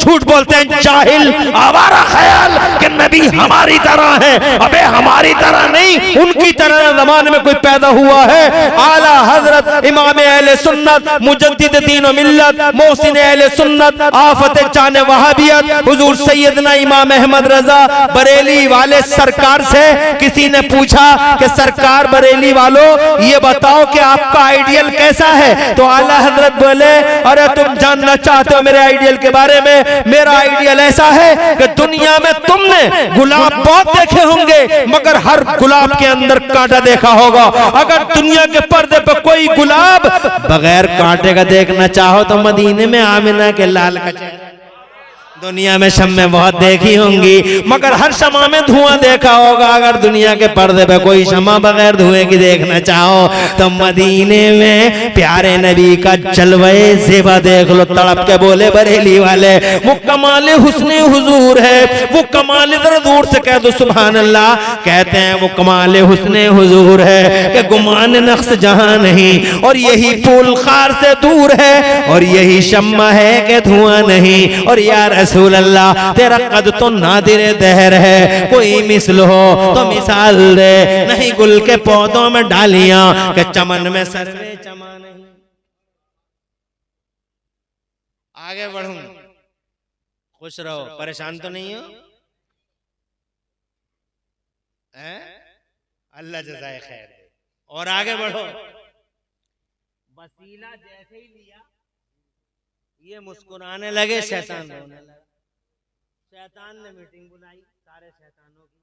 झूठ बोलते हैं जाहिल, आवारा ख्याल कि नबी हमारी तरह है। अबे हमारी तरह नहीं, उनकी तरह जमाने में कोई पैदा हुआ है। आला हजरत इमाम अहले सुन्नत मुजद्दिद दीन व मिल्लत मोहसिन अहले सुन्नत आफत जान वहाबियत हुजूर सैयदना इमाम अहमद रजा बरेली वाले सरकार से किसी ने पूछा कि सरकार बरेली वालों ये बताओ कि आपका आइडियल कैसा है? तो आला हजरत बोले, अरे तुम जानना चाहते हो मेरे आइडियल के बारे में? मेरा आइडियल ऐसा है कि दुनिया में तुमने गुलाब बहुत देखे होंगे मगर हर गुलाब के अंदर कांटा देखा होगा। अगर दुनिया के पर्दे पर कोई गुलाब बगैर कांटे का देखना चाहो तो मदीने में आमिना के लाल का चेहरा। दुनिया में शम्में बहुत देखी होंगी मगर हर शमा में धुआं देखा होगा। अगर दुनिया के पर्दे पे कोई शमा बगैर धुएं की देखना चाहो तो मदीने में प्यारे नबी का जलवे ज़ेबा देख लो। तड़प के बोले बरेली वाले, वो कमाले हुस्ने हुजूर है, वो कमाले जरा दूर से कह दो सुभान अल्लाह। कहते हैं वो कमाले हुस्ने हुजूर है कि गुमान नक्श जहां नहीं, और यही फूल खार से दूर है, और यही शम्मा है कि धुआं नहीं। और यार रसूल अल्लाह तेरा कद तो नादिर दहर है, कोई मिसल हो तो मिसाल दे, नहीं गुल के पौधों में डालियां के चमन में सरवे चमा नहीं। आगे बढ़ूं, खुश रहो, परेशान तो नहीं हो? अल्लाह जज़ाए खैर दे। और आगे बढ़ो, वसीला जैसे ही लिया ये मुस्कुराने लगे, शैतान रोने लगे। शैतान ने मीटिंग बुलाई सारे शैतानों की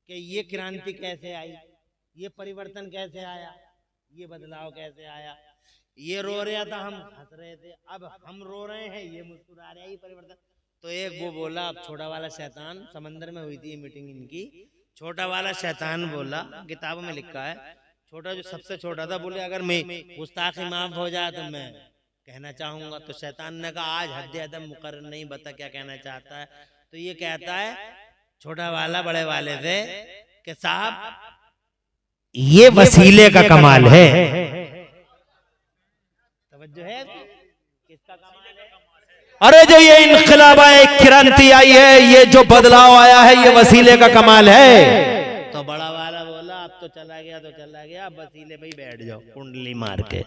कि ये क्रांति कैसे आई, ये परिवर्तन कैसे आया, ये बदलाव कैसे आया। ये रो रहा था, हम हंस रहे थे, अब हम रो रहे हैं, ये मुस्कुरा रहे हैं, ये परिवर्तन। तो एक वो बोला, अब छोटा वाला शैतान, समंदर में हुई थी ये मीटिंग इनकी, छोटा वाला शैतान बोला, किताबों में लिखा है, छोटा जो सबसे छोटा था, बोले अगर मैं गुस्ताखी माफ हो जाए तो मैं कहना चाहूंगा। तो शैतान ने कहा आज हद अदब मुकर्रर नहीं, बता क्या कहना चाहता है। तो ये कहता है छोटा वाला बड़े वाले से कि साहब ये वसीले का कमाल है। तवज्जो है, किसका कमाल है? अरे जो ये इनकलाब आए, क्रांति आई है, ये जो बदलाव आया है, ये वसीले का कमाल है। तो बड़ा वाला बोला अब तो चला गया तो चला गया, अब वसीले पे ही बैठ जाओ कुंडली मार के।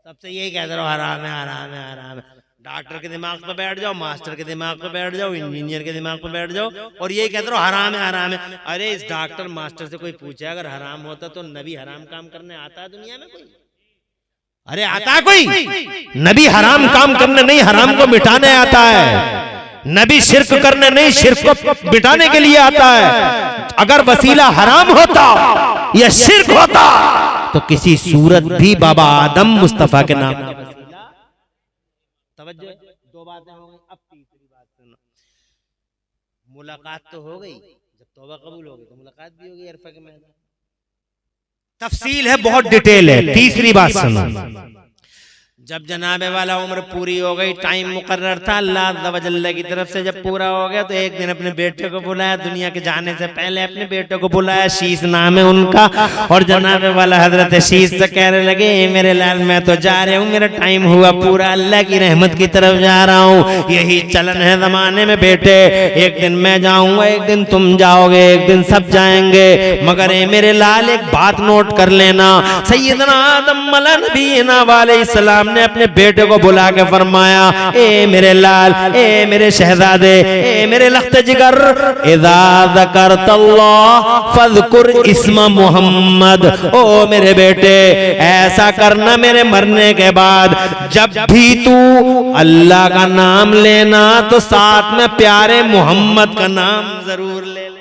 सबसे यही कहते रहो हराम है, हराम है, हराम है। डॉक्टर के दिमाग पे बैठ जाओ, मास्टर के दिमाग पे बैठ जाओ, इंजीनियर के दिमाग पे बैठ जाओ और यही कहते रहो हराम है, हराम है। अरे इस डॉक्टर मास्टर से कोई पूछे अगर हराम होता तो नबी हराम काम करने आता है दुनिया में कोई? अरे आता है कोई? नबी हराम काम करने नहीं, हराम को मिटाने आता है। नबी शिर्क करने नहीं, शिर्क को मिटाने के लिए आता है। अगर वसीला हराम होता या शिर्क होता तो किसी सूरत भी बाबा आदम मुस्तफा के नाम। तवज्जो, दो बातें हो गई, अब तीसरी बात सुनो। मुलाकात तो हो गई, जब तौबा कबूल हो गई तो मुलाकात भी होगी अरफा के मैदान। तफसील है, बहुत डिटेल है। तीसरी बात सुनो, जब जनाबे वाला उम्र पूरी हो गई, टाइम मुकर्रर था अल्लाह अज़्ज़ा व जल्ल की तरफ से, जब पूरा हो गया तो एक दिन अपने बेटे को बुलाया, दुनिया के जाने से पहले अपने बेटे को बुलाया, शीश नाम है उनका, और जनाबे वाला हजरत शीश से कहने लगे, मेरे लाल मैं तो जा रहा हूँ, मेरा टाइम हुआ पूरा, अल्लाह की रहमत की तरफ जा रहा हूँ। यही चलन है जमाने में बेटे, एक दिन मैं जाऊंगा, एक दिन तुम जाओगे, एक दिन सब जाएंगे, मगर मेरे लाल एक बात नोट कर लेना, सैयदना आदम नबीना अलैहिस्सलाम ने अपने बेटे को बुला के फरमाया, ए मेरे लाल, ए मेरे शहजादे, ए मेरे लख्त जिगर, इज़ा ज़करतल्लाह फज़कुर इस्म मोहम्मद। ओ मेरे बेटे, ऐसा करना मेरे मरने के बाद जब भी तू अल्लाह का नाम लेना तो साथ में प्यारे मोहम्मद का नाम जरूर ले ले।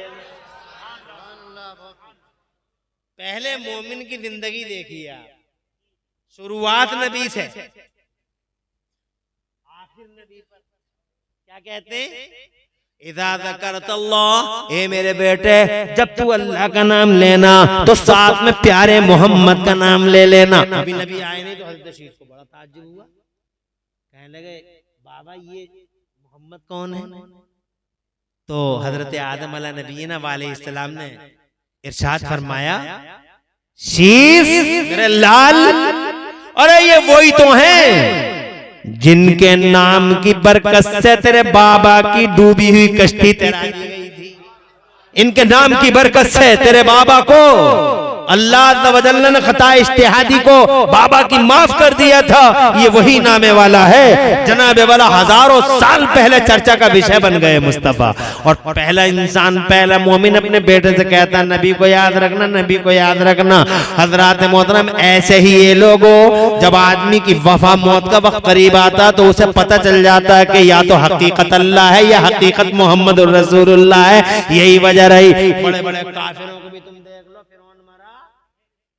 पहले मोमिन की जिंदगी देखिए, शुरुआत नबी से, आखिर नबी पर। क्या कहते हैं? इज़ा ज़करतल्लाह, ए मेरे बेटे जब तू अल्लाह का नाम लेना तो साथ में प्यारे मोहम्मद का नाम ले लेना। अभी नबी आए नहीं तो हज़रत शीश को बड़ा ताज्जुब हुआ, कहने लगे बाबा ये मोहम्मद कौन है? तो हजरत आदम अलैहिस्सलाम अलैहिस्सलाम ने इरशाद फरमाया, शीश मेरे लाल, अरे ये वही तो हैं जिनके नाम की बरकत से तेरे बाबा की डूबी हुई कश्ती तैरा दी गई थी। इनके नाम की बरकत से तेरे बाबा को अल्लाह अज़्ज़ा व जल्ल ने खता इज्तिहादी को बाबा की माफ कर दिया था। ये वही नामे वाला है, जनाबे वाला हजारों साल पहले चर्चा का विषय बन गए मुस्तफा। और पहला इंसान, पहला मोमिन अपने बेटे से कहता, नबी को याद रखना, नबी को याद रखना। हजरात मोहतरम, ऐसे ही ये लोगों, जब आदमी की वफा मौत का वक्त करीब आता तो उसे पता चल जाता है कि या तो हकीकत अल्लाह है या हकीकत मोहम्मद रसूलुल्लाह है। यही वजह रही, बड़े बड़े काफिरों को भी तुम देख लो, फिरौन मरा।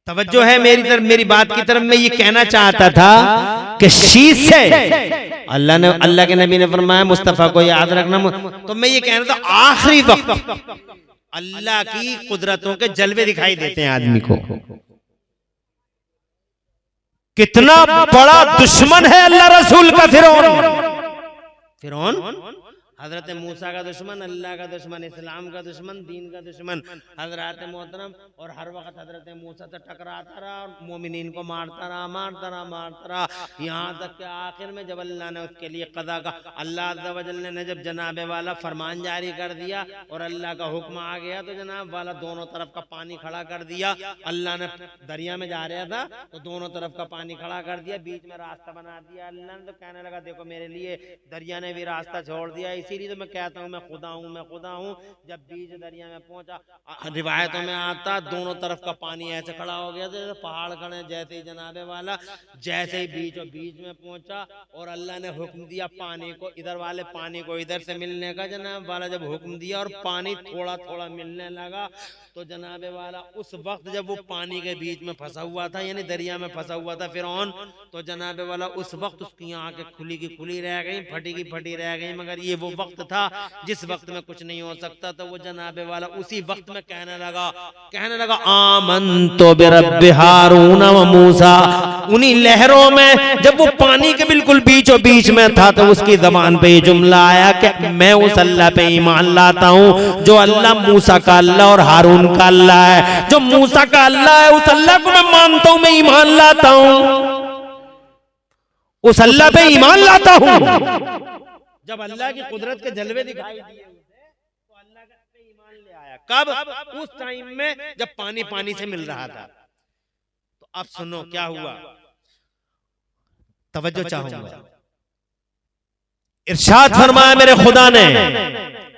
तवज्जो है मेरी तरफ, मेरी बात की तरफ। मैं ये कहना चाहता था कि शीश से अल्लाह के नबी ने फरमाया मुस्तफा को याद रखना, तो मैं ये कहना था आखिरी वक्त अल्लाह की कुदरतों के जलवे दिखाई देते हैं आदमी को। कितना बड़ा दुश्मन है अल्लाह रसूल का फिरौन। हजरत मूसा का दुश्मन, अल्लाह का दुश्मन, इस्लाम का दुश्मन, दीन का दुश्मन, हजरत मोहतरम। और हर वक्त हजरत मूसा से टकराता रहा और मोमिनीन को मारता रहा, यहाँ तक कि आखिर में जब अल्लाह ने उसके लिए कदा का, अल्लाह अज़्ज़ा व जल्ल ने जब जनाबे वाला फरमान जारी कर दिया और अल्लाह का हुक्म आ गया तो जनाब वाला दोनों तरफ का पानी खड़ा कर दिया। अल्लाह ने दरिया में जा रहा था तो दोनों तरफ का पानी खड़ा कर दिया, बीच में रास्ता बना दिया। अल्लाह ने तो कहने लगा देखो मेरे लिए दरिया ने भी रास्ता छोड़ दिया। इसीलिए तो मैं कहता हूँ मैं खुदा हूँ। जब बीच दरिया में पहुंचा, रिवायतों में आता दोनों तरफ का पानी ऐसे खड़ा हो गया जैसे पहाड़ खड़े। जैसे ही जनाबे वाला जैसे ही बीच में पहुंचा और अल्लाह ने हुक्म दिया पानी को, इधर वाले पानी को इधर से मिलने का, जनाब वाला जब हुक्म दिया और पानी थोड़ा थोड़ा मिलने लगा तो जनाबे वाला उस वक्त जब वो पानी के बीच में फंसा हुआ था, यानी दरिया में फंसा हुआ था फिरौन, तो जनाबे वाला उस वक्त उसकी आंखें खुली की खुली रह गई, फटी की फटी रह गई। मगर ये वो वक्त था जिस वक्त में कुछ नहीं हो सकता। तो वो जनाबे वाला उसी वक्त में कहने लगा आमन्तु बिरब्बि हारून व मूसा। उन्हीं लहरों में जब वो पानी के बिल्कुल बीचों बीच में था तो उसकी जबान पे ये जुमला आया कि मैं उस अल्लाह पे ईमान लाता हूँ जो अल्लाह मूसा का अल्लाह और हारून का अल्लाह है। जो मूसा का अल्लाह है उस अल्लाह को मैं मानता हूँ, मैं ईमान लाता हूँ, उस अल्लाह पे ईमान लाता हूँ। जब अल्लाह की कुदरत के जलवे दिखाई दिए तो अल्लाह पे ईमान ले आया। कब? उस टाइम में जब पानी से मिल रहा था। तो अब सुनो क्या हुआ, तवज्जो चाहूंगा। इरशाद फरमाया मेरे खुदा ने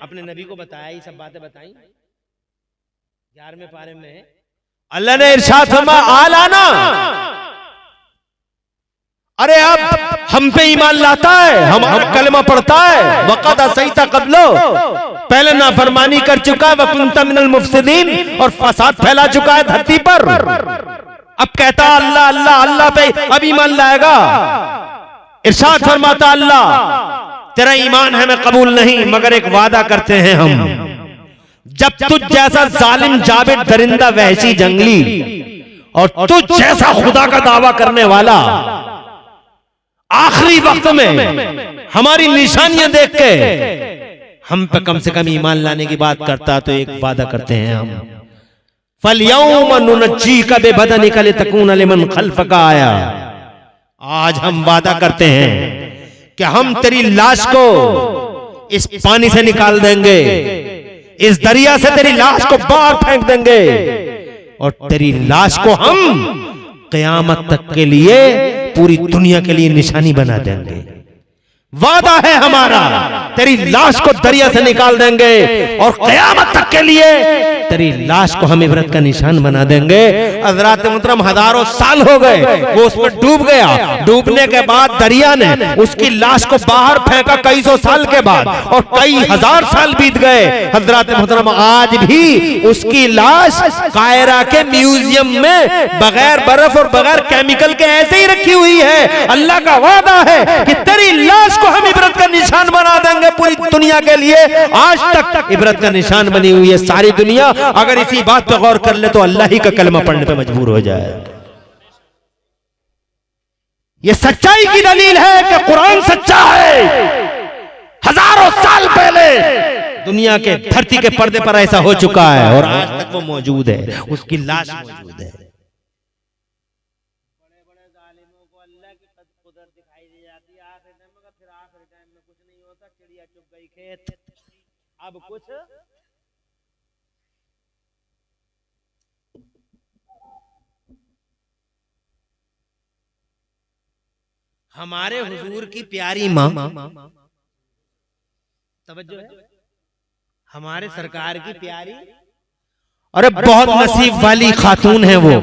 अपने नबी को बताया, ये सब बातें बताई 11वें पारे में। अल्लाह ने इरशाद फरमाया आलाना, अरे अब हम पे ईमान लाता है, हम कलमा पढ़ता है, वक़द असैता क़ब्लो, पहले नाफरमानी कर चुका है, वकुंता मिनल मुफ़सिदीन, और फसाद फैला चुका है धरती पर। अब कहता अल्लाह अल्लाह अल्लाह पे अब ईमान लाएगा। इरशाद फरमाता अल्लाह तेरा ईमान हमें कबूल नहीं, मगर एक वादा करते हैं हम, जब तुझ जैसा जालिम जाबिर दरिंदा वहशी जंगली और तुझ जैसा खुदा का दावा करने वाला आखिरी वक्त में हमारी निशानियां देख के हम पे कम से कम ईमान लाने की बात करता, तो एक वादा करते हैं हम, फलयौम नुनज्जीका बिबदनिका लितकून लिमन खल्फका आया। आज हम वादा करते हैं कि हम तेरी लाश को इस पानी से निकाल देंगे, इस दरिया से तेरी लाश को बाहर फेंक देंगे और तेरी लाश को हम क़यामत तक के लिए, पूरी दुनिया के लिए निशानी बना देंगे। वादा है हमारा, तेरी लाश को दरिया से निकाल देंगे और क़यामत तक के लिए तेरी लाश को हम इबरत का निशान बना देंगे। हज़रात मोहतरम हजारों साल हो गए, वो उसमें डूब गया, डूबने के बाद दरिया ने उसकी लाश को बाहर फेंका कई सौ साल के बाद, और कई हजार साल बीत गए। हज़रात मोहतरम आज भी उसकी लाश कायरा के म्यूजियम में बगैर बर्फ और बगैर केमिकल के ऐसे ही रखी हुई है। अल्लाह का वादा है कि तेरी लाश को हम इबरत का निशान बना देंगे पूरी दुनिया के लिए। आज तक इबरत का निशान बनी हुई है सारी दुनिया। अगर इसी बात पर गौर कर ले तो अल्लाह ही का कलमा पढ़ने पे मजबूर हो जाए। ये सच्चाई की दलील है कि कुरान सच्चा है। हजारों साल पहले दुनिया के धरती के पर्दे पर ऐसा हो चुका है और आज तक वो मौजूद है, उसकी लाश मौजूद है। अब कुछ हमारे हुजूर की प्यारी माँ, तवज्जो है, हमारे सरकार की प्यारी, अरे बहुत नसीब वाली खातून है वो,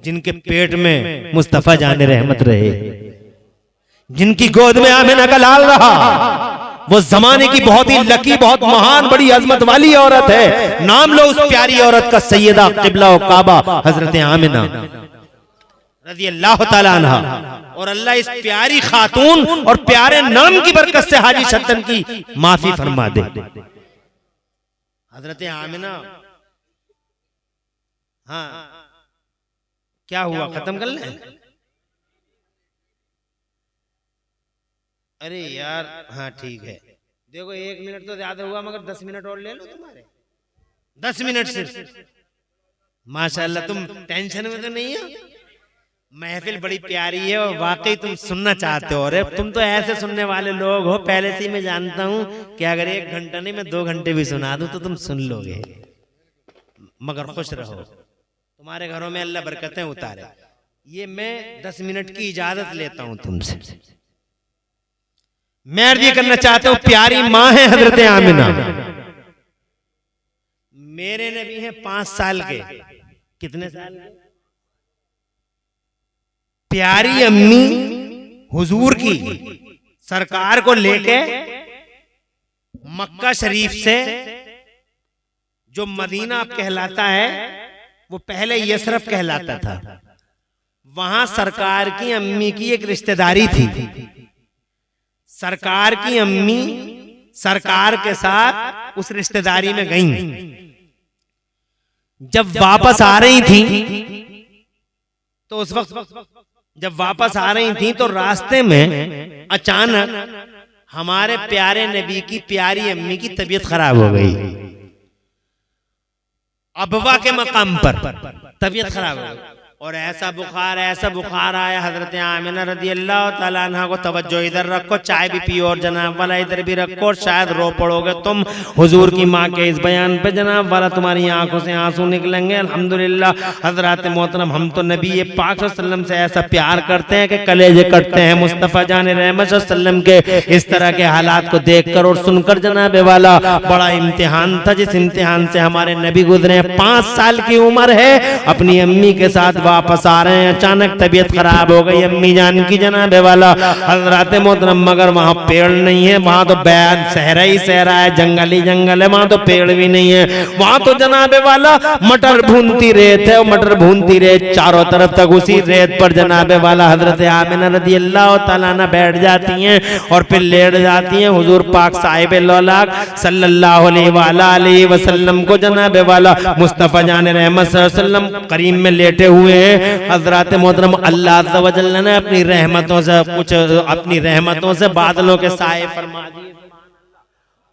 जिनके पेट में मुस्तफा जाने रहमत रहे, जिनकी गोद में आमिना का लाल रहा। वो जमाने की बहुत ही लकी, बहुत महान, बड़ी अजमत वाली औरत है। नाम लो उस प्यारी औरत का, सैयदा क़िबला व काबा हजरत आमिना रज़ी अल्लाह ताला अन्हा। और अल्लाह इस प्यारी खातून और प्यारे नाम की बरकत से हाजी शद्दन की माफी फरमा दे। हजरत आमिना, हाँ क्या हुआ, खत्म कर ले? अरे यार हाँ ठीक है, देखो 1 मिनट तो ज्यादा हुआ, मगर 10 मिनट और ले लो तुम्हारे, 10 मिनट सिर्फ। माशाल्लाह, तुम टेंशन में तो नहीं हो? महफिल बड़ी प्यारी है और वाकई तुम सुनना चाहते हो। अरे तुम तो ऐसे सुनने वाले लोग हो, पहले से ही मैं जानता हूं कि अगर 1 घंटा नहीं, मैं 2 घंटे भी सुना दूं तो तुम सुन लोगे। मगर खुश रहो, तुम्हारे घरों में अल्लाह बरकतें उतारे। ये मैं 10 मिनट की इजाजत लेता हूं तुमसे। मैं अर्ज ये करना चाहता हूं, प्यारी माँ है हजरत आमिना। मेरे नबी हैं 5 साल के, कितने साल के? प्यारी अम्मी हुजूर की सरकार को लेके मक्का शरीफ से, जो मदीना अब कहलाता है वो पहले यसरफ कहलाता था, वहां सरकार की अम्मी की एक रिश्तेदारी थी। सरकार की अम्मी सरकार के साथ उस रिश्तेदारी में गईं। जब वापस आ रही थी तो उस वक्त जब वापस आ रही थी तो रास्ते में अचानक हमारे प्यारे नबी की प्यारी अम्मी की तबीयत खराब हो गई। अबवा के मकाम पर तबीयत खराब हो गई और ऐसा बुखार आया। हजरत आमिना रज़ी अल्लाह ताला अन्हा को, तवज्जो इधर रखो, चाय भी पियो और जनाब वाला इधर भी रखो, और शायद रो पड़ोगे तुम हुजूर की माँ के इस बयान पे, जनाब वाला तुम्हारी आंखों से आंसू निकलेंगे। अल्हम्दुलिल्लाह हजरत मोहतरम, हम तो नबी पाक सल्लल्लाहु अलैहि वसल्लम से ऐसा प्यार करते हैं कि कलेजे कटते हैं। मुस्तफ़ा जान रहमत सल्लम के इस तरह के हालात को देखकर और सुनकर, जनाब वाला बड़ा इम्तिहान था, जिस इम्तिहान से हमारे नबी गुजरे। 5 साल की उम्र है, अपनी अम्मी के साथ वापस आ रहे हैं, अचानक तबीयत खराब हो गई अम्मी जान की जनाब वाला हजरत मोहतरम, मगर वहाँ पेड़ नहीं है, वहाँ तो बैद सहरा ही सहरा है, जंगल ही जंगल है, वहाँ तो पेड़ भी नहीं है, वहाँ तो जनाब वाला मटर भूनती रेत है, मटर भूनती रेत चारों तरफ तक, उसी रेत पर जनाब वाला हजरत आमिना रज़ी अल्लाह तआला अन्हा बैठ जाती हैं और फिर लेट जाती हैं। हुजूर पाक साहिब लौलाक सल्लल्लाहु अलैहि वसल्लम को जनाब वाला मुस्तफ़ा जान रहमत सल्लल्लाहु अलैहि वसल्लम करीम में लेटे हुए हैं। हजरत मोहतरम अल्लाह अज़्ज़ व जल्ल ने अपनी रहमतों से कुछ अपनी रहमतों से बादलों के साए फरमा दिए।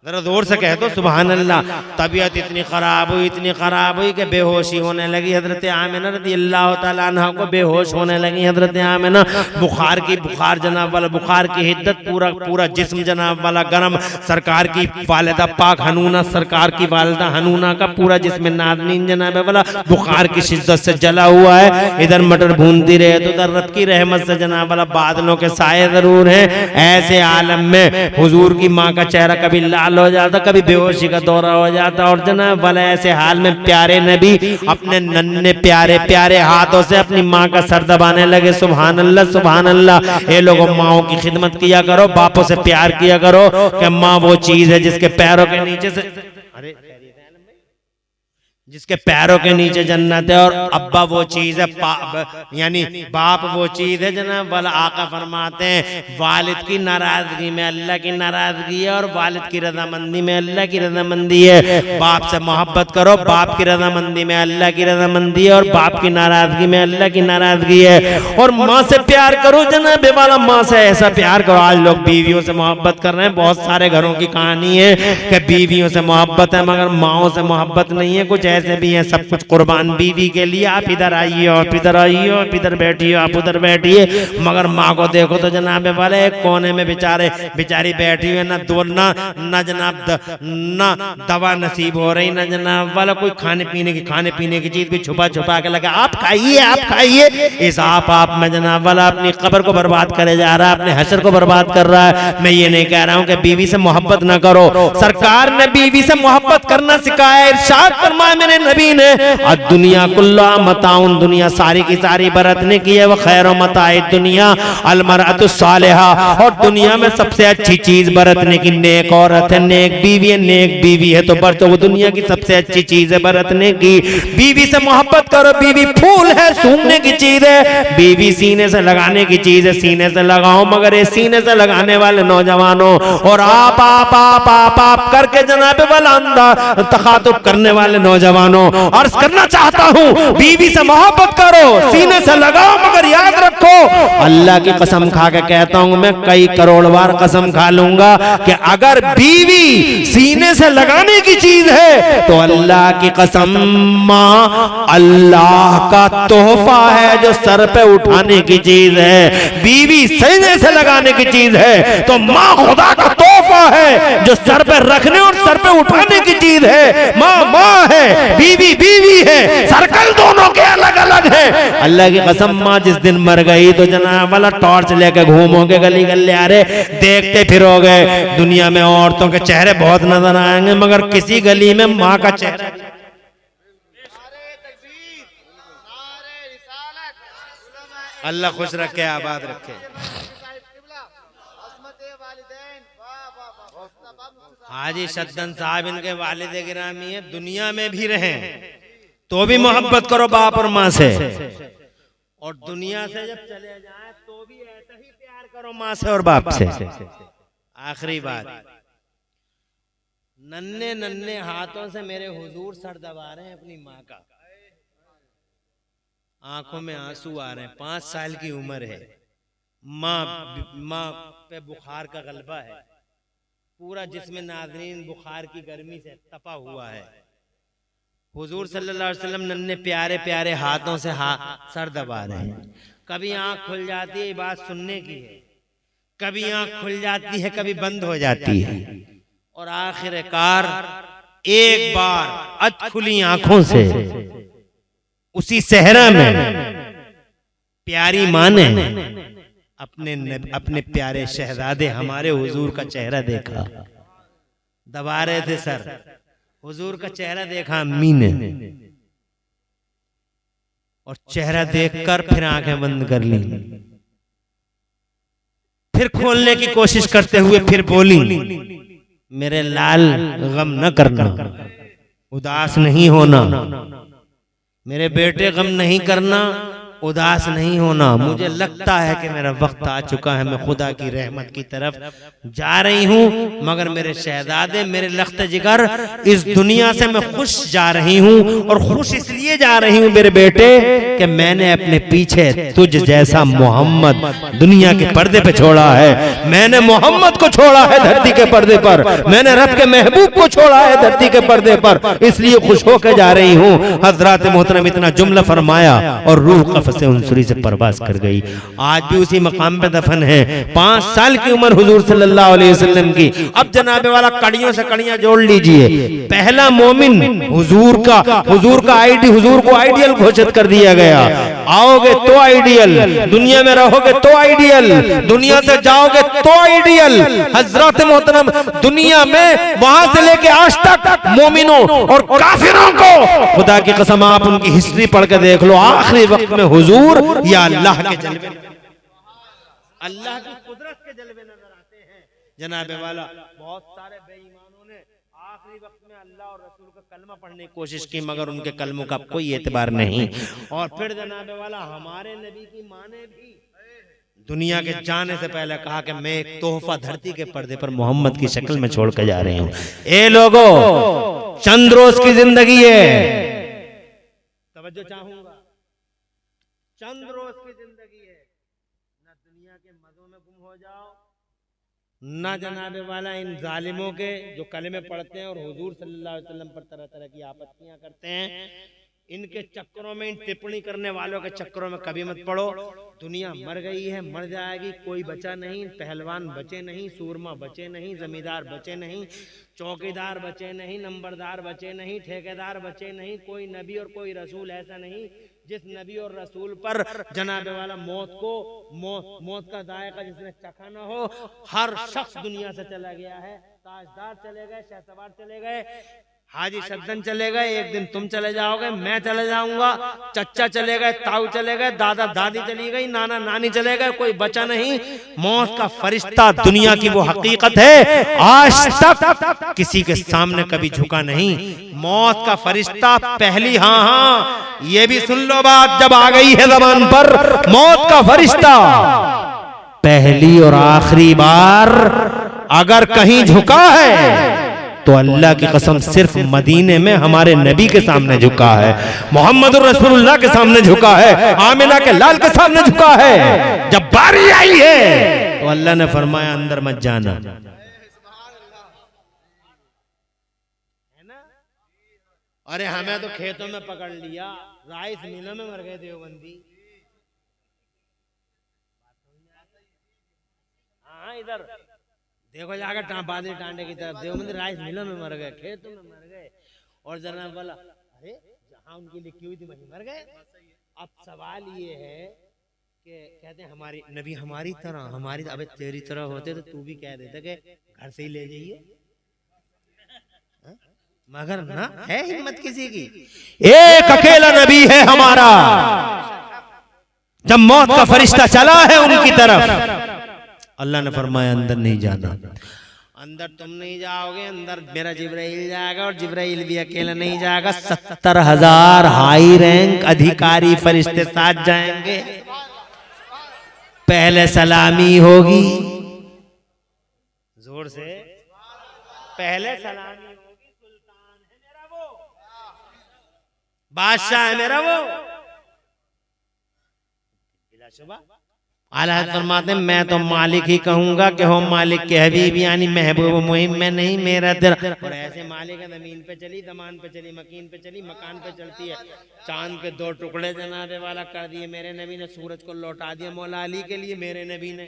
जरा जोर से कह दो सुभान अल्लाह। तबीयत इतनी खराब हुई कि बेहोशी होने लगी। हजरत आमिना रज़ी अल्लाह तआला अन्हा को बेहोश होने लगी। हजरत आमिना बुखार जनाब वाला बुखार की हिद्दत, पूरा जिस्म जनाब वाला गरम। सरकार की वालिदा पाक हनूना, सरकार की वालिदा हनूना का पूरा जिस्म नाज़नीन जनाब वाला बुखार की शिद्दत से जला हुआ है। इधर मटर भूनती रहे तो उधर रब की रहमत से जनाब वाला बादलों के साए जरूर हैं। ऐसे आलम में हुजूर की माँ का चेहरा कभी लाल हो जाता, कभी बेहोशी का दौरा हो जाता, और जनाब वाला ऐसे हाल में प्यारे नबी अपने नन्हे प्यारे प्यारे हाथों से अपनी माँ का सर दबाने लगे। सुभान अल्लाह सुभान अल्लाह। ये लोगों माओं की खिदमत किया करो, बापों से प्यार किया करो कि माँ वो चीज है जिसके पैरों के नीचे से जिसके पैरों के नीचे जन्नत है, और अब्बा वो चीज है यानी बाप वो चीज है जनाब वाला। आका फरमाते हैं वालिद की नाराजगी में अल्लाह की नाराजगी है, और वालिद की रजामंदी में अल्लाह की रजामंदी है। बाप से मोहब्बत करो, बाप की रजामंदी में अल्लाह की रजामंदी है, और बाप की नाराजगी में अल्लाह की नाराजगी है। और माँ से प्यार करो जनाब वाला, माँ से ऐसा प्यार करो। आज लोग बीवियों से मोहब्बत कर रहे हैं, बहुत सारे घरों की कहानी है कि बीवियों से मोहब्बत है मगर माओ से मोहब्बत नहीं है। कुछ ऐसे भी हैं सब कुछ कुर्बान बीवी के लिए, आप इधर आइए, आप इधर आइए, आप इधर बैठिए, आप उधर बैठिए, मगर माँ को देखो तो जनाब वाले एक कोने में बेचारी बैठी हुई है, ना जनाब ना दवा नसीब हो रही, ना जनाब वाला कोई खाने पीने की चीज भी छुपा के लगा आप खाइए। इस आप में जनाब वाला अपनी कब्र को बर्बाद करे जा रहा है, अपने हशर को बर्बाद कर रहा है। मैं ये नहीं कह रहा हूँ कि बीवी से मोहब्बत ना करो, सरकार ने बीवी से मोहब्बत करना सिखाया। इरशाद फरमाया मेरे नबी ने दुनिया कुल्ला मताउन, दुनिया सारी की सारी बरतने की है। वह खैर मताए दुनिया अलमरअतु सालिहा, और दुनिया में सबसे अच्छी चीज बरतने की नेक औरत है, नेक बीवी है तो बरतो, वो दुनिया की सबसे अच्छी चीज है बरतने की। बीवी से मोहब्बत करो, बीवी फूल है सूंघने की चीज है, बीवी सीने से लगाने की चीज है, सीने से लगाओ। मगर ये सीने से लगाने वाले नौजवानों और आप करके जनाब वाला अंदा तखातुब करने वाले नौजवानों अर्ज करना चाहता हूँ, बीवी से मोहब्बत करो, सीने से लगाओ, मगर याद रखो अल्लाह की कसम खा के कहता हूँ, मैं कई करोड़ बार कसम खा लूंगा कि अगर बीवी सीने से लगाने की चीज है तो अल्लाह की कसम माँ अल्लाह का तोहफा है जो सर पे उठाने की चीज है। बीवी सीने से लगाने की चीज है तो माँ खुदा का तोहफा है जो सर पे रखने और सर पे उठाने की चीज है। माँ है, बीवी है, सर्कल दोनों के अलग अलग है। अल्लाह की कसम माँ जिस दिन मर गई तो जनाब वाला टॉर्च लेके घूमोगे गली गली, अरे देखते फिरोगे, दुनिया में औरतों के चेहरे बहुत नजर आएंगे मगर किसी गली में माँ का चेहरा। अल्लाह खुश रखे, आबाद रखे। हाजी सद्दन साहब इनके वालिद गिरामी है, दुनिया में भी रहे तो भी मोहब्बत करो बाप और माँ से, और दुनिया से जब चले जाए तो भी ऐसा ही प्यार करो माँ से और बाप से। आखिरी बात, नन्हे हाथों से मेरे हुजूर सर दबा रहे हैं अपनी माँ का, आंखों में आंसू आ रहे हैं, 5 साल की उम्र है, माँ पे बुखार का गलबा है, पूरा जिस्म नाज़रीन बुखार की गर्मी से तपा हुआ है। हुजूर सल्लल्लाहु अलैहि वसल्लम नन्हे प्यारे प्यारे हाथों से सर दबा रहे हैं। कभी आंख खुल जाती है, बात सुनने की है, कभी आंख खुल जाती है, कभी बंद हो जाती है, और आखिरकार एक बार अधखुली आंखों से उसी सहरा में प्यारी माँ ने अपने प्यारे शहजादे हमारे हुजूर का चेहरा देखा। दबा रहे थे सर, हुजूर का चेहरा देखा अम्मी ने, और चेहरा देखकर फिर आंखें बंद कर ली, फिर खोलने की कोशिश करते हुए फिर बोली, मेरे लाल गम न करना, उदास नहीं होना, मेरे बेटे गम नहीं करना, उदास नहीं होना। मुझे लगता है कि मेरा वक्त आ चुका है, मैं खुदा की रहमत की तरफ जा रही हूँ, मगर मेरे शहजादे, मेरे लख्त जिगर, इस दुनिया से मैं खुश जा रही हूँ। और खुश इसलिए जा रही हूँ मेरे बेटे कि मैंने अपने पीछे तुझ जैसा मोहम्मद दुनिया के पर्दे पे छोड़ा है। मैंने मोहम्मद को छोड़ा है धरती के पर्दे पर, मैंने रब के महबूब को छोड़ा है धरती के पर्दे पर, इसलिए खुश होकर जा रही हूँ। हजरत मोहतरम इतना जुमला फरमाया और रूह से उनसुरी से परवास कर गई। आज भी उसी मकाम पे दफन है। 5 साल की उम्र हुजूर सल्लल्लाहु अलैहि वसल्लम की। अब जनाबे वाला कड़ियों से कड़ियां जोड़ लीजिए। पहला मोमिन हुजूर को आइडियल घोषित कर दिया गया। आओगे तो आइडियल, दुनिया में रहोगे तो आइडियल, दुनिया से जाओगे तो आइडियल। हजरत मोहतरम दुनिया में वहां से लेके आज तक मोमिनों और काफिरों को, खुदा की कसम आप उनकी हिस्ट्री पढ़ के देख लो, आखिरी वक्त में हुजूर या अल्लाह के जलवे, अल्लाह की कुदरत के जलवे नजर आते हैं। जनाबे वाला बहुत सारे बेईमानों ने आखिरी वक्त में अल्लाह और रसूल का कलमा पढ़ने की कोशिश की, मगर उनके कलमों का कोई एतबार नहीं। और फिर जनाबे वाला हमारे नबी की मां ने भी दुनिया के जाने से पहले कहा कि मैं एक तोहफा धरती के पर्दे पर मोहम्मद की शक्ल में छोड़ कर जा रही हूँ। ए लोगों, चंद रोज की जिंदगी है, तवज्जो चाहूंगा, चंद रोज की जिंदगी है। ना दुनिया के मजों में गुम हो जाओ, ना जनाबे वाला इन जालिमों के जो कलमे पढ़ते हैं और हुजूर सल्लल्लाहु अलैहि वसल्लम पर तरह तरह की आपत्तियां करते हैं, इनके चक्करों में, इन टिप्पणी करने वालों के चक्करों में कभी मत पड़ो। दुनिया मर गई है, मर जाएगी, कोई बचा नहीं, पहलवान बचे नहीं, सूरमा बचे नहीं, जमींदार बचे नहीं, चौकीदार बचे नहीं, नंबरदार बचे नहीं, ठेकेदार बचे नहीं, कोई नबी और कोई रसूल ऐसा नहीं जिस नबी और रसूल पर जनाबे वाला मौत का जायका जिसने चखा न हो। हर शख्स दुनिया से चला गया है। ताजदार चले गए, शहसवार चले गए, हाजी सद्दन चले गए, एक दिन तुम चले जाओगे, मैं चले जाऊंगा, चच्चा चले गए, ताऊ चले गए, दादा दादी चली गई, नाना नानी चले गए, कोई बचा नहीं। मौत का फरिश्ता दुनिया की वो हकीकत है, आज तक किसी के सामने कभी झुका नहीं। मौत का फरिश्ता पहली, हाँ, ये भी सुन लो बात, जब आ गई है ज़बान पर मौत का फरिश्ता, पहली और आखिरी बार अगर कहीं झुका है तो अल्लाह की कसम सिर्फ मदीने में हमारे नबी के सामने झुका है, मोहम्मद रसूलुल्लाह के सामने झुका है, आमिना के लाल के सामने झुका है। जब बारी आई है तो अल्लाह ने फरमाया अंदर मत जाना, है ना। अरे हमें तो खेतों में पकड़ लिया, राइस मिलों में मर गए देवबंदी। हाँ, इधर देखो जाकर बादल टांडे की तरफ, देवबंदी राइस मिलों में मर गए, खेतों में मर गए, और जना बोला अरे जहां उनकी लिखी हुई थी वहीं मर गए। अब सवाल ये है कि कहते हैं हमारी नबी हमारी तरह, हमारी, अबे तेरी तरह होते तो तू भी कह देता कि घर से ही ले जाइए, मगर ना है हिम्मत किसी की। एक अकेला नबी है हमारा, जब मौत का फरिश्ता चला है उनकी तरफ, अल्लाह ने फरमाया अंदर नहीं जाना। अंदर तुम नहीं जाओगे, अंदर मेरा जिब्राइल जाएगा, और जिब्राइल भी अकेला नहीं जाएगा, 70,000 हाई रैंक अधिकारी फरिश्ते साथ जाएंगे। पहले सलामी होगी, जोर से पहले सलामी होगी, सुल्तान है मेरा वो, बादशाह है मेरा वो, बिलाशुबा आला फरमाते हैं मैं तो मालिक ही कहूंगा कि हो मालिक के हबीब यानी महबूब मुहिम में नहीं मेरा तेरा। और ऐसे मालिक है, जमीन पे चली, जमान पे चली, मकीन पे चली, मकान पे चलती है। चांद के 2 टुकड़े जनाबे वाला कर दिए मेरे नबी ने, सूरज को लौटा दिया मौला अली के लिए मेरे नबी ने।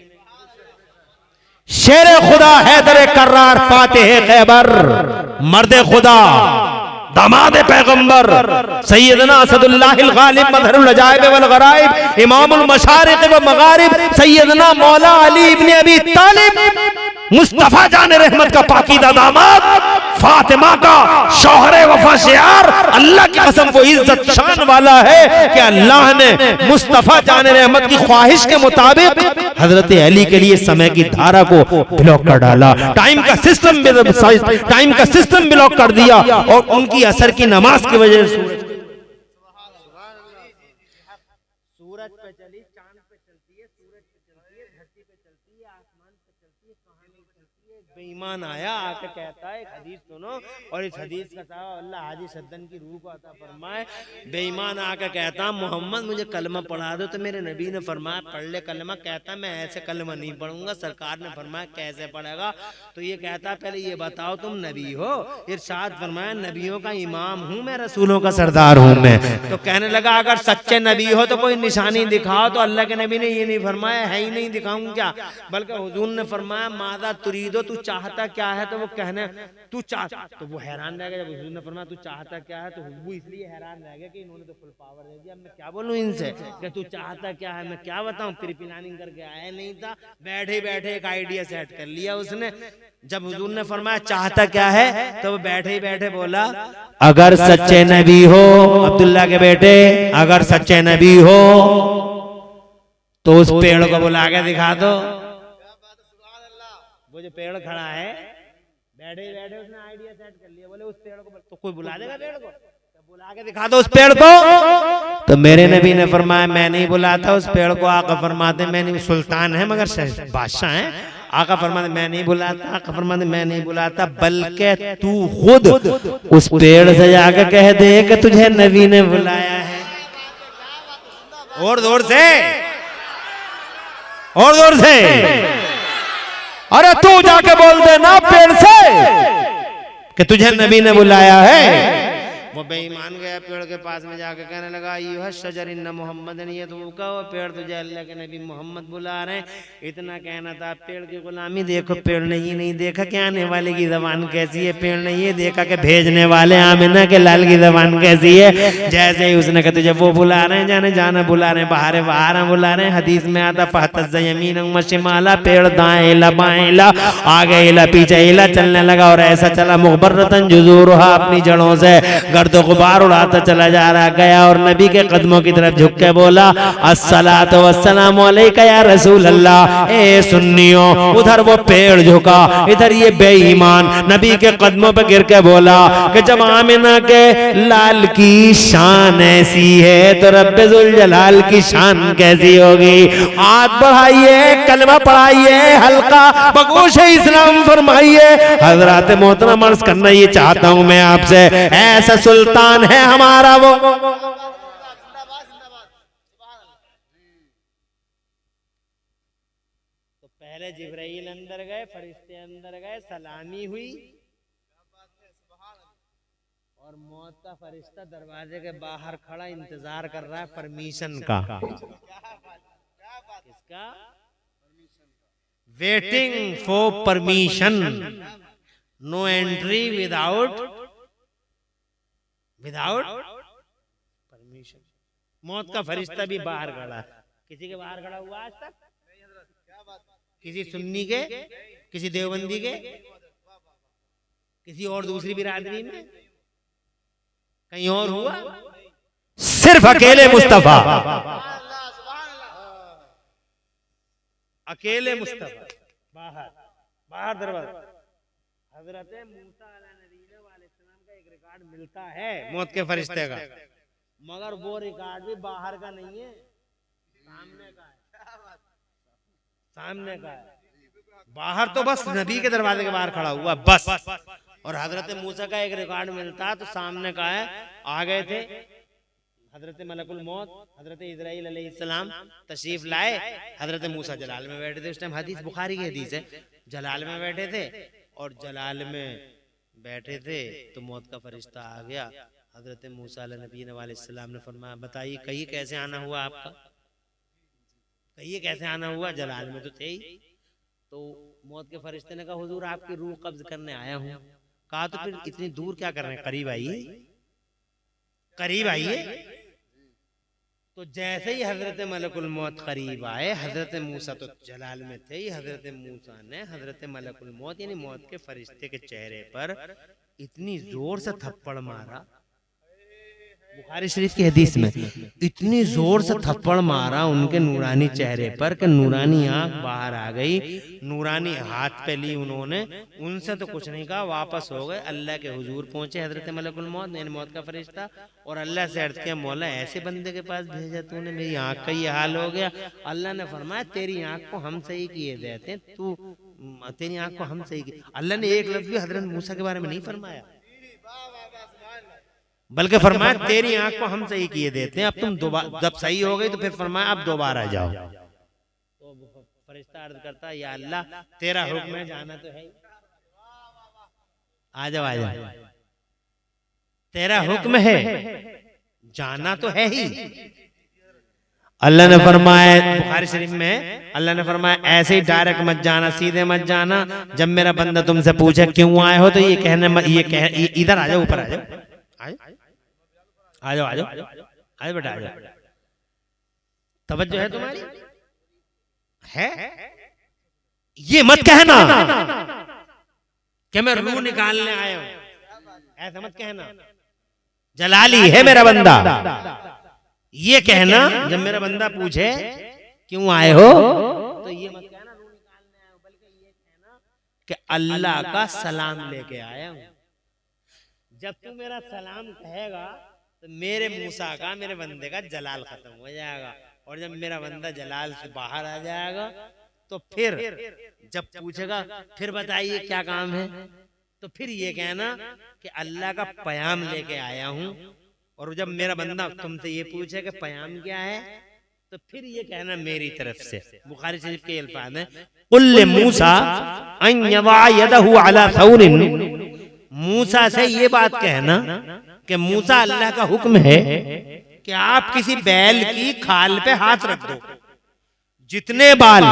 शेर खुदा हैदर कर्रार फातिह खैबर, मर्द खुदा दामाद पैगंबर सैयदना असदुल्लाहिल गालिब मज़हरुल अजाइब वल गराइब इमामुल मशारिक़ व मगारिब सैयदना मौला अली इब्न अबी तालिब मुस्तफा जान रहमत का पाकीदा दामाद फातिमा का शौहरे वफा शियार, अल्लाह की कसम वो इज्जत शान वाला है कि अल्लाह ने मुस्तफा जाने रहमत की ख्वाहिश के मुताबिक हजरत अली के लिए समय की धारा को ब्लॉक कर डाला, टाइम का सिस्टम ब्लॉक कर दिया और उनकी असर की नमाज की वजह से सूरज पे चली, चांद पे चलती है, सूरज पे चलती है, धरती पे चलती है, आसमान पे चलती है, कहां नहीं चलती है। बेईमान आया आके कहता है, एक हदीस सुनो और इस हदीस का सवाब अल्लाह हाजी सद्दन की रूह को अता फरमाए। बेईमान आके कहता मोहम्मद मुझे कलमा पढ़ा दो, तो मेरे नबी ने फरमाया पढ़ ले कलमा। कहता मैं ऐसे कलमा नहीं पढ़ूंगा। सरकार ने फरमाया कैसे पढ़ेगा? तो ये कहता पहले ये बताओ तुम नबी हो? इरशाद फरमाया नबियों का इमाम हूँ मैं, रसूलों का सरदार हूँ मैं। तो कहने लगा अगर सच्चे नबी हो तो कोई निशानी दिखाओ। तो अल्लाह के नबी ने ये नहीं फरमाया है ही नहीं दिखाऊं क्या, बल्कि हुजूर ने फरमाया मादा तुरीदो, तू चाहता क्या है? तो वो कहने तू चाहता, तो वो हैरान रह गया जब हुजूर ने फरमाया तू चाहता क्या है। तो वो इसलिए हैरान रह गया कि इन्होंने तो फुल पावर दे दिया, मैं क्या बोलूं इनसे कि तू चाहता क्या है, मैं क्या बताऊं। प्री प्लानिंग करके आया नहीं था, बैठे बैठे एक आइडिया सेट कर लिया उसने। जब हुजूर ने फरमाया चाहता क्या है, तो वो बैठे ही बैठे बोला अगर सच्चे नबी हो, अब्दुल्ला के बेटे अगर सच्चे नबी हो तो उस पेड़ को बुला के दिखा दो। वो जो पेड़ खड़ा है बैठे ही बैठे उसने आइडिया सेट कर लिया, बोले उस पेड़ को तो कोई बुला देगा पेड़ को, तो बुला के दिखा दो उस पेड़ को। तो मेरे नबी ने फरमाया मैं नहीं बुलाता उस पेड़ को। आका फरमाते मैं नहीं, सुल्तान है मगर बादशाह है। आका फरमाते मैं नहीं बुलाता, आका फरमाते मैं नहीं बुलाता, बल्कि तू खुद उस पेड़ से जाकर कह दे कि तुझे नबी ने बुलाया है। और जोर से, और जोर से, अरे तू जाके बोल दे ना पेड़ से कि तुझे नबी ने बुलाया है। वो बेईमान गया पेड़ के पास में जाके कहने लगा यूह शजर इन्न मोहम्मद ने, ये तो वो पेड़ तुझे अल्लाह के नबी मोहम्मद बुला रहे हैं। इतना कहना था पेड़ की गुलामी। देखो पेड़ ने ये नहीं देखा कि आने वाले की जबान कैसी है, पेड़ ने ये देखा कि भेजने वाले आमिना के लाल की जबान कैसी है। जैसे ही उसने कहा तुझे वो बुला रहे हैं, जाने जाना बुला रहे हैं, बाहर बाहर बुला रहे हैं। हदीस में आता फहतज़ यमीन व शिमाला, पेड़ दाएं इला बाएं इला, आगे इला पीछे इला चलने लगा और ऐसा चला मुखबरतन जुज़ूरुहा, अपनी जड़ों से गर्दो गुबार उड़ाता चला जा रहा। गया और नबी के कदमों की तरफ झुक के बोला अस्सलातु वस्सलामु अलैका या रसूल अल्लाह। ए सुन्नियों, उधर वो पेड़ झुका, इधर ये बेईमान नबी के कदमों पे गिर के बोला कि जब आमिना के लाल की शान ऐसी है तो रब्बे जुल जलाल की शान कैसी होगी। हाथ बढ़ाइए, कलमा पढ़ाइए, हल्का बगोश इस्लाम फरमाइए। हजरत मोहतरम अर्ज करना ये चाहता हूं मैं आपसे, ऐसा सुल्तान है हमारा वो। तो पहले जिब्राइल अंदर गए, फरिश्ते अंदर गए, सलामी हुई और मौत का फरिश्ता दरवाजे के बाहर खड़ा इंतजार कर रहा है परमिशन का। किसका? Waiting for permission, no entry without permission. मौत का फरिश्ता भी बाहर खड़ा है। किसी के बाहर खड़ा हुआ आज तक? किसी सुन्नी के, किसी देवबंदी के, किसी और दूसरी बिरादरी में, कहीं और हुआ? सिर्फ अकेले मुस्तफा, अकेले मुस्तफा बाहर, बाहर दरवाजा। हजरत मूसा अलैहिस्सलाम का एक रिकॉर्ड मिलता है मौत के फरिश्ते का, मगर वो रिकॉर्ड भी बाहर का नहीं है, सामने का है। सामने का है। बाहर तो बस नबी के दरवाजे के बाहर खड़ा हुआ बस। और हजरत मूसा का एक रिकॉर्ड मिलता है तो सामने का है। आ गए थे हजरत मलकुल मौत, हजरत इजराइल अलैहिस्सलाम तशरीफ लाए। हजरत मूसा जलाल में बैठे थे उस टाइम, हदीस बुखारी की हदीस है। जलाल में बैठे थे और जलाल में बैठे थे तो मौत का फरिश्ता आ गया। हजरत मूसा अलैहिस्सलाम ने फरमाया बताइए कहिए कैसे आना हुआ आपका, कहिए कैसे आना हुआ। जलाल में तो थे ही। तो मौत के फरिश्ते ने कहा हुजूर आपकी रूह कब्ज करने आया हूँ। कहा तो फिर इतनी दूर क्या कर रहे हैं, करीब आइए, करीब आइए। तो जैसे ही हजरत मलकुल मौत करीब आए, हजरत मूसा तो जलाल में थे ही, हजरत मूसा ने हजरत मलकुल मौत यानी मौत के फरिश्ते के चेहरे पर इतनी जोर से थप्पड़ मारा, बुखारी शरीफ की हदीस में, इतनी जोर से थप्पड़ मारा उनके नूरानी चेहरे पर कि नूरानी आंख बाहर आ गई, नूरानी हाथ पे ली उन्होंने, उनसे तो कुछ नहीं कहा, वापस हो गए, अल्लाह के हुजूर पहुंचे हजरत मलकुल मौत, यानी मौत का फरिश्ता, और अल्लाह से अर्ज किया, मौला ऐसे बंदे के पास भेजा तूने, मेरी आंख का ये हाल हो गया। अल्लाह ने फरमाया तेरी आंख को हम सही किए देते, तू तेरी आंख को हम सही किए। अल्लाह ने एक लफ्ज भी हजरत मूसा के बारे में नहीं फरमाया, बल्कि फरमाया तेरी आंख को हम सही किए देते हैं, अब तुम दोबारा जब सही हो गई तो फिर फरमाया अब दोबारा जाओ। तो फरिश्ता अर्ज करता है, या अल्लाह तेरा हुक्म है, जाना तो है, आ जाओ आ जाओ, तेरा हुक्म है, जाना तो है ही। अल्लाह ने फरमाया, बुखारी शरीफ में अल्लाह ने फरमाया ऐसे ही डायरेक्ट मत जाना, सीधे मत जाना, जब मेरा बंदा तुमसे पूछे क्यों आए हो तो ये कहने, इधर आ जाओ, ऊपर आ जाओ, आ जाओ आ जाओ आ जाओ बेटा, आ जाओ, तवज्जो है तुम्हारी, है ये मत कहना कि मैं रूह निकालने आया हूं, ऐसा मत कहना, जलाली है मेरा बंदा। ये कहना जब मेरा बंदा पूछे क्यों आए हो तो ये मत कहना रूह निकालने आया हूं, बल्कि ये कहना कि अल्लाह का सलाम लेके आया हूं। जब तू मेरा सलाम कहेगा तो मेरे मूसा का, मेरे बंदे का जलाल खत्म हो जाएगा, और जब मेरा बंदा जलाल से बाहर आ जाएगा तो फिर जब पूछेगा फिर बताइए क्या काम है, तो फिर ये कहना कि अल्लाह का पयाम लेके आया हूं, और जब मेरा बंदा तुमसे ये पूछे कि पयाम क्या है तो फिर ये कहना मेरी तरफ से। बुखारी शरीफ के अल्फाज हैं, कुल मूसा अन यवा यदहु अला सौरिन, मूसा से ये बात कहना कि मूसा अल्लाह का हुक्म है कि आप किसी बैल की खाल पे हाथ रख दो, जितने बाल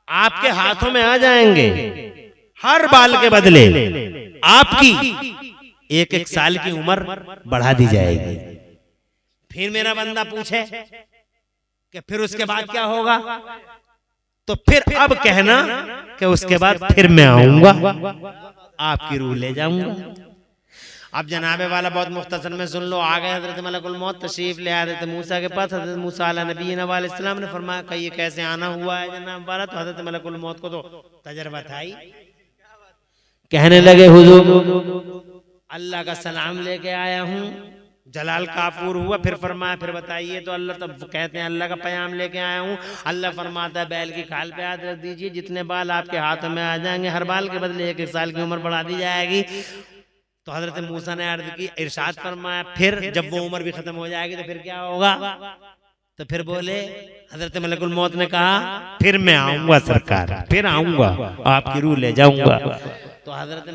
आपके हाथों में आ जाएंगे हर बाल के बदले आपकी एक एक साल की उम्र बढ़ा दी जाएगी। फिर मेरा बंदा पूछे कि फिर उसके बाद क्या होगा, तो फिर अब कहना कि उसके बाद फिर मैं आऊंगा, आपकी रूह ले जाऊंगा। अब जनाबे वाला बहुत मुख्तसर में सुन लो, आ गए हजरत मलकुल मौत तशरीफ ले आए थे मूसा के पास। हजरत मूसा अला नबी अलैहिस्सलाम ने फरमाया कि ये कैसे आना हुआ है जनाब वाला, तो हजरत मलकुल मौत को तो तजर्बा था ही। कहने लगे हुजूर अल्लाह का सलाम लेके आया हूँ, जलाल काफूर हुआ। फिर फरमाया फिर बताइए, तो अल्लाह तब कहते हैं अल्लाह का पयाम लेके आया हूँ। अल्लाह फरमाता है बैल की खाल पे हाथ रख दीजिए, जितने बाल आपके हाथों में आ जाएंगे हर बाल के बदले एक एक साल की उम्र बढ़ा दी जाएगी। तो हजरत मूसा ने अर्ज की, इरशाद फरमाया फिर जब वो उम्र भी खत्म हो जाएगी तो फिर क्या होगा, तो फिर बोले हजरत मलकुल मौत ने कहा फिर मैं आऊंगा सरकार, फिर आऊंगा आपकी रूह ले जाऊंगा। तो हजरत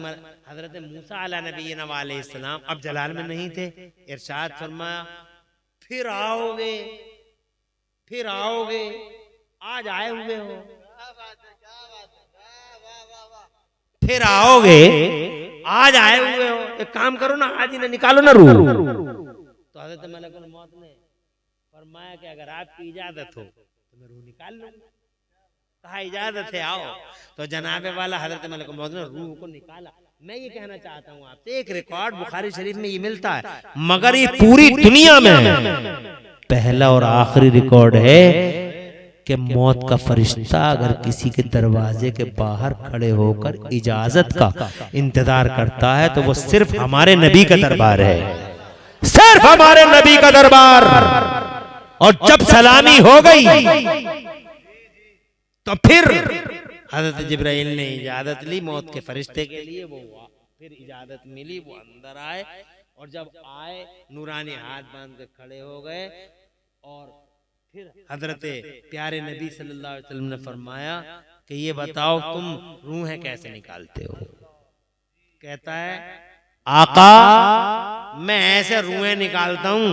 मूसा अला नबी अलैहिस्सलाम अब जलाल में नहीं थे, इरशाद फरमाया फिर आओगे, फिर आओगे, आज आए हुए हो, फिर आओगे, आज आए हुए हो, एक काम करो ना आज ही ना निकालो ना रूह। तो हजरत मलकुल मौत ने फरमाया कि अगर आपकी इजाजत हो तो मैं रूह निकाल लूंगा। कहा इजाजत है आओ। तो जनाबे वाला हजरत मलकुल मौत ने रूह को निकाला। मैं ये कहना चाहता हूँ आपसे, एक रिकॉर्ड बुखारी शरीफ में ये मिलता है, मगर ये पूरी दुनिया में पहला और आखिरी रिकॉर्ड है कि मौत का फरिश्ता अगर किसी के दरवाजे के बाहर खड़े होकर इजाजत का इंतजार करता है तो वो सिर्फ हमारे नबी का दरबार है, सिर्फ हमारे नबी का दरबार। और जब सलामी हो गई तो फिर हजरत जिब्राइल ने इजाजत ली मौत के फरिश्ते के लिए, वो फिर इजाजत मिली, वो अंदर आए, और जब आए नूरानी हाथ बांध के खड़े हो गए। और फिर हजरत प्यारे नबी सल्लल्लाहु अलैहि वसल्लम ने फरमाया कि ये बताओ तुम रूहें कैसे निकालते हो। कहता है आका मैं ऐसे रूहें निकालता हूं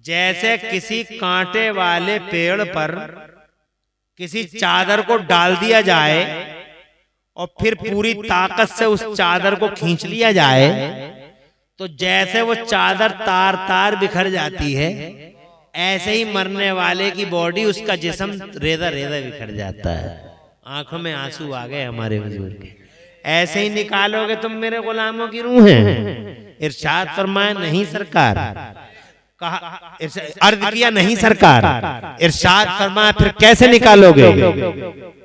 जैसे किसी कांटे वाले पेड़ पर किसी चादर को डाल दिया जाए और फिर पूरी ताकत से उस चादर को खींच लिया जाए, तो जैसे वो चादर तार तार बिखर जाती है, ऐसे ही मरने वाले की बॉडी, उसका जिस्म रेजा रेजा बिखर जाता है। आंखों में आंसू आ गए हमारे हुजूर के। ऐसे ही निकालोगे तुम मेरे गुलामों की रूहें? इरशाद फरमाया नहीं सरकार। कहा अर्ज किया नहीं सरकार। इरशाद फरमाया फिर कैसे निकालोगे?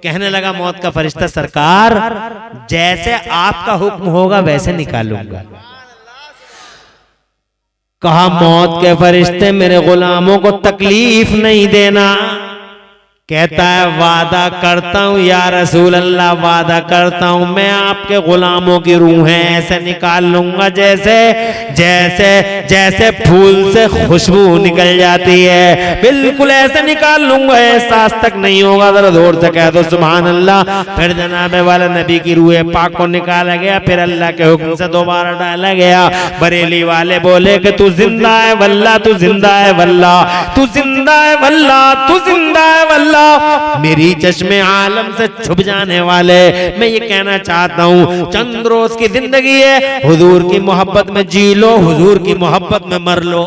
कहने लगा मौत का फरिश्ता सरकार जैसे आपका हुक्म होगा वैसे निकालूंगा। कहा मौत के फरिश्ते मेरे गुलामों को तकलीफ नहीं देना। कहता है वादा करता हूं या रसूल अल्लाह, वादा करता हूं मैं आपके गुलामों की रूहें ऐसे निकाल लूंगा जैसे जैसे जैसे फूल से खुशबू निकल जाती है, बिल्कुल ऐसे निकाल लूंगा, एहसास तक नहीं होगा। जरा जोर से कह दो सुभान अल्लाह। फिर जनाब वाला नबी की रूह पाक को निकाला गया, फिर अल्लाह के हुक्म से दोबारा डाला गया। बरेली वाले बोले कि तू जिंदा है वल्लाह, तू जिंदा है वल्लाह, तू जिंदा है वल्लाह, तू जिंदा है वल्लाह। मेरी चश्मे आलम से छुप जाने वाले, मैं ये कहना चाहता हूँ चंद रोज की जिंदगी है, हुजूर की मोहब्बत में जी लो, हुजूर की मोहब्बत में मर लो।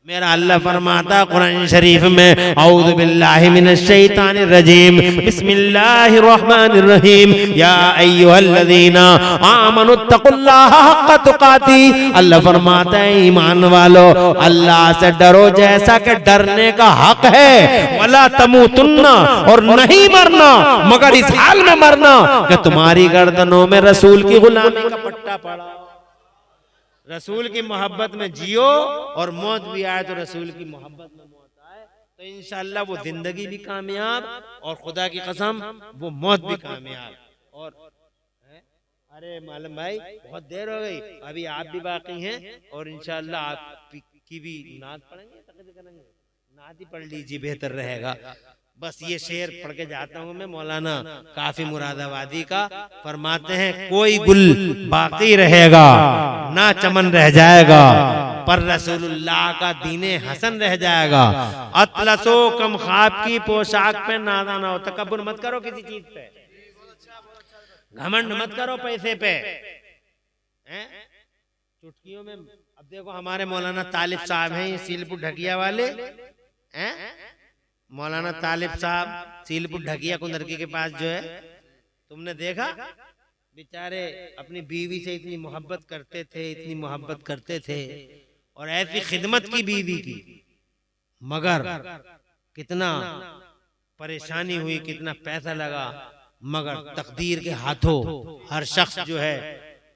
मेरा अल्लाह फरमाता कुरान शरीफ में औज़ु बिल्लाहि मिनश शैतानिर रजीम बिस्मिल्लाहिर रहमानिर रहीम या अय्युहल्लज़ीना आमनुत्तकुल्लाहा हक़्क़ तुक़ाती। अल्लाह फरमाता है ईमान वालो अल्लाह से डरो जैसा कि डरने का हक है। वला तमूतुन्ना, और नहीं मरना मगर इस हाल में मरना कि तुम्हारी गर्दनों में रसूल की गुलामी का पट्टा पड़ा। रसूल की मोहब्बत में जियो और मौत भी आए तो रसूल की मोहब्बत में मौत आए तो इंशाअल्लाह वो जिंदगी भी कामयाब और खुदा की कसम वो मौत भी कामयाब। और अरे मालूम भाई बहुत देर हो गई, अभी आप भी बाकी हैं और इंशाअल्लाह आप की भी नात पढ़ेंगे, तकरीर करेंगे, नात ही पढ़ लीजिए बेहतर रहेगा। बस ये शेर पढ़ के जाता हूं मैं, मौलाना काफी मुरादाबादी का फरमाते हैं कोई गुल बाकी रहेगा ना चमन रह जाएगा, पर रसूलुल्लाह का दीने हसन रह जाएगा। अतलसो कम ख्वाब की पोशाक पे नादा ना हो, तकब्बुर मत करो किसी चीज पे, घमंड मत करो पैसे पे। चुटकियों में अब देखो हमारे मौलाना तालिब साहब हैं, ये सीलपुर ढकिया वाले हैं, मौलाना तालिब साहब सीलपुर ढकिया कुंदरकी के पास जो है, तुमने देखा बेचारे अपनी बीवी से इतनी मोहब्बत करते थे, इतनी मोहब्बत करते थे और ऐसी खिदमत की बीवी की, मगर कितना परेशानी हुई, कितना पैसा लगा, मगर तकदीर के हाथों हर शख्स जो है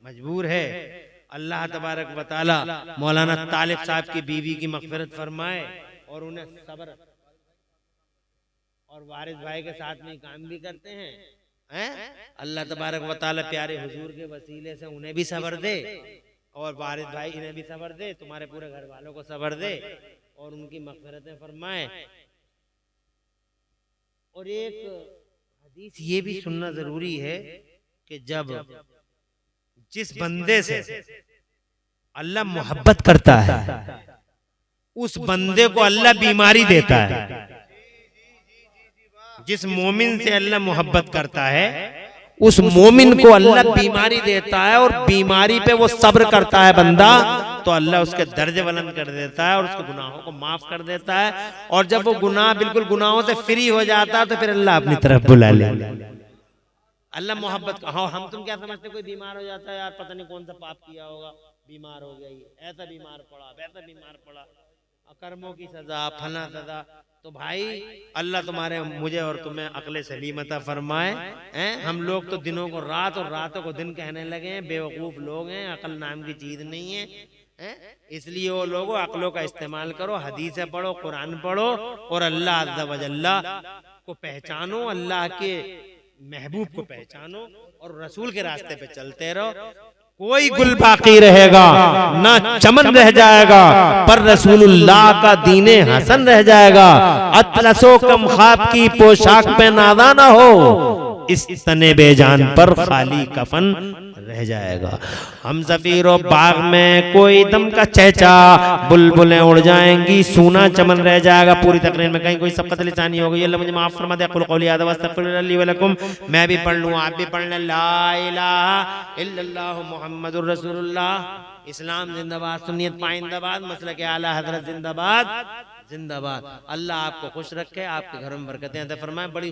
मजबूर है। अल्लाह तबारक व तआला मौलाना तालिब साहब की बीवी की मग़फ़िरत फरमाए और उन्हें सब्र, और वारिस भाई के साथ में काम भी करते हैं, अल्लाह तबारक व तआला प्यारे हुजूर के वसीले से उन्हें भी सब्र दे और वारिस भाई इन्हें भी सब्र दे, तुम्हारे पूरे घर वालों को सब्र दे और उनकी मग़फ़िरतें फरमाए। और एक हदीस ये भी सुनना जरूरी है कि जब जिस बंदे से अल्लाह मोहब्बत करता है उस बंदे को अल्लाह बीमारी देता है। जिस मोमिन से अल्लाह मोहब्बत करता है उस मोमिन को अल्लाह बीमारी देता है और बीमारी पे वो सब्र करता है बंदा, तो अल्लाह उसके दर्जे बुलंद कर देता है और उसके गुनाहों को माफ कर देता है। और जब वो गुनाह बिल्कुल गुनाहों से फ्री हो जाता है तो फिर अल्लाह अपनी तरफ बुला ले। अल्लाह मोहब्बत, हाँ हम तुम क्या समझते, कोई बीमार हो जाता है यार पता नहीं कौन सा पाप किया होगा, बीमार हो गया, ये ऐसा बीमार पड़ा, वैसा बीमार पड़ा, कर्मों की सजा, फला सजा। तो भाई अल्लाह तुम्हारे मुझे और तुम्हें अक्ल सलीम अता फरमाए। हम लोग तो दिनों को रात और रातों को दिन कहने लगे हैं, बेवकूफ लोग हैं, अक्ल नाम की चीज नहीं है। इसलिए वो लोगों अक्लों का इस्तेमाल करो, हदीसें पढ़ो, कुरान पढ़ो और अल्लाह अज़्ज़ा व जल्ला को पहचानो, अल्लाह के महबूब को पहचानो और रसूल के रास्ते पे चलते रहो। कोई गुल बाकी रहेगा ना चमन रह जाएगा, पर रसूलुल्लाह का दीने हसन रह जाएगा। अतलसो कम ख्वाब की पोशाक पे नादा ना हो, इस तने बेजान पर खाली कफन रह जाएगा। हम ज़फ़ीरो बाग में कोई दम का चहचा, बुलबुलें उड़ जाएंगी, सूना चमन रह जाएगा। पूरी तकरीर में कहीं कोई सबकत लिसानी हो गई, अल्लाह मुझे माफ फरमा दे। अक़ूलु क़ौली हाज़ा व अस्तग़फ़िरुल्लाह ली व लकुम। मैं भी पढ़ लूँ, आप भी पढ़ लें। ला इलाहा इल्लल्लाहु मुहम्मदुर रसूलुल्लाह। इस्लाम जिंदाबाद, सुन्नियत पाइंदाबाद, मसलक आला हज़रत जिंदाबाद जिंदाबाद। अल्लाह आपको खुश रखे, आपके घर में बरकतें अता फरमाए। बड़ी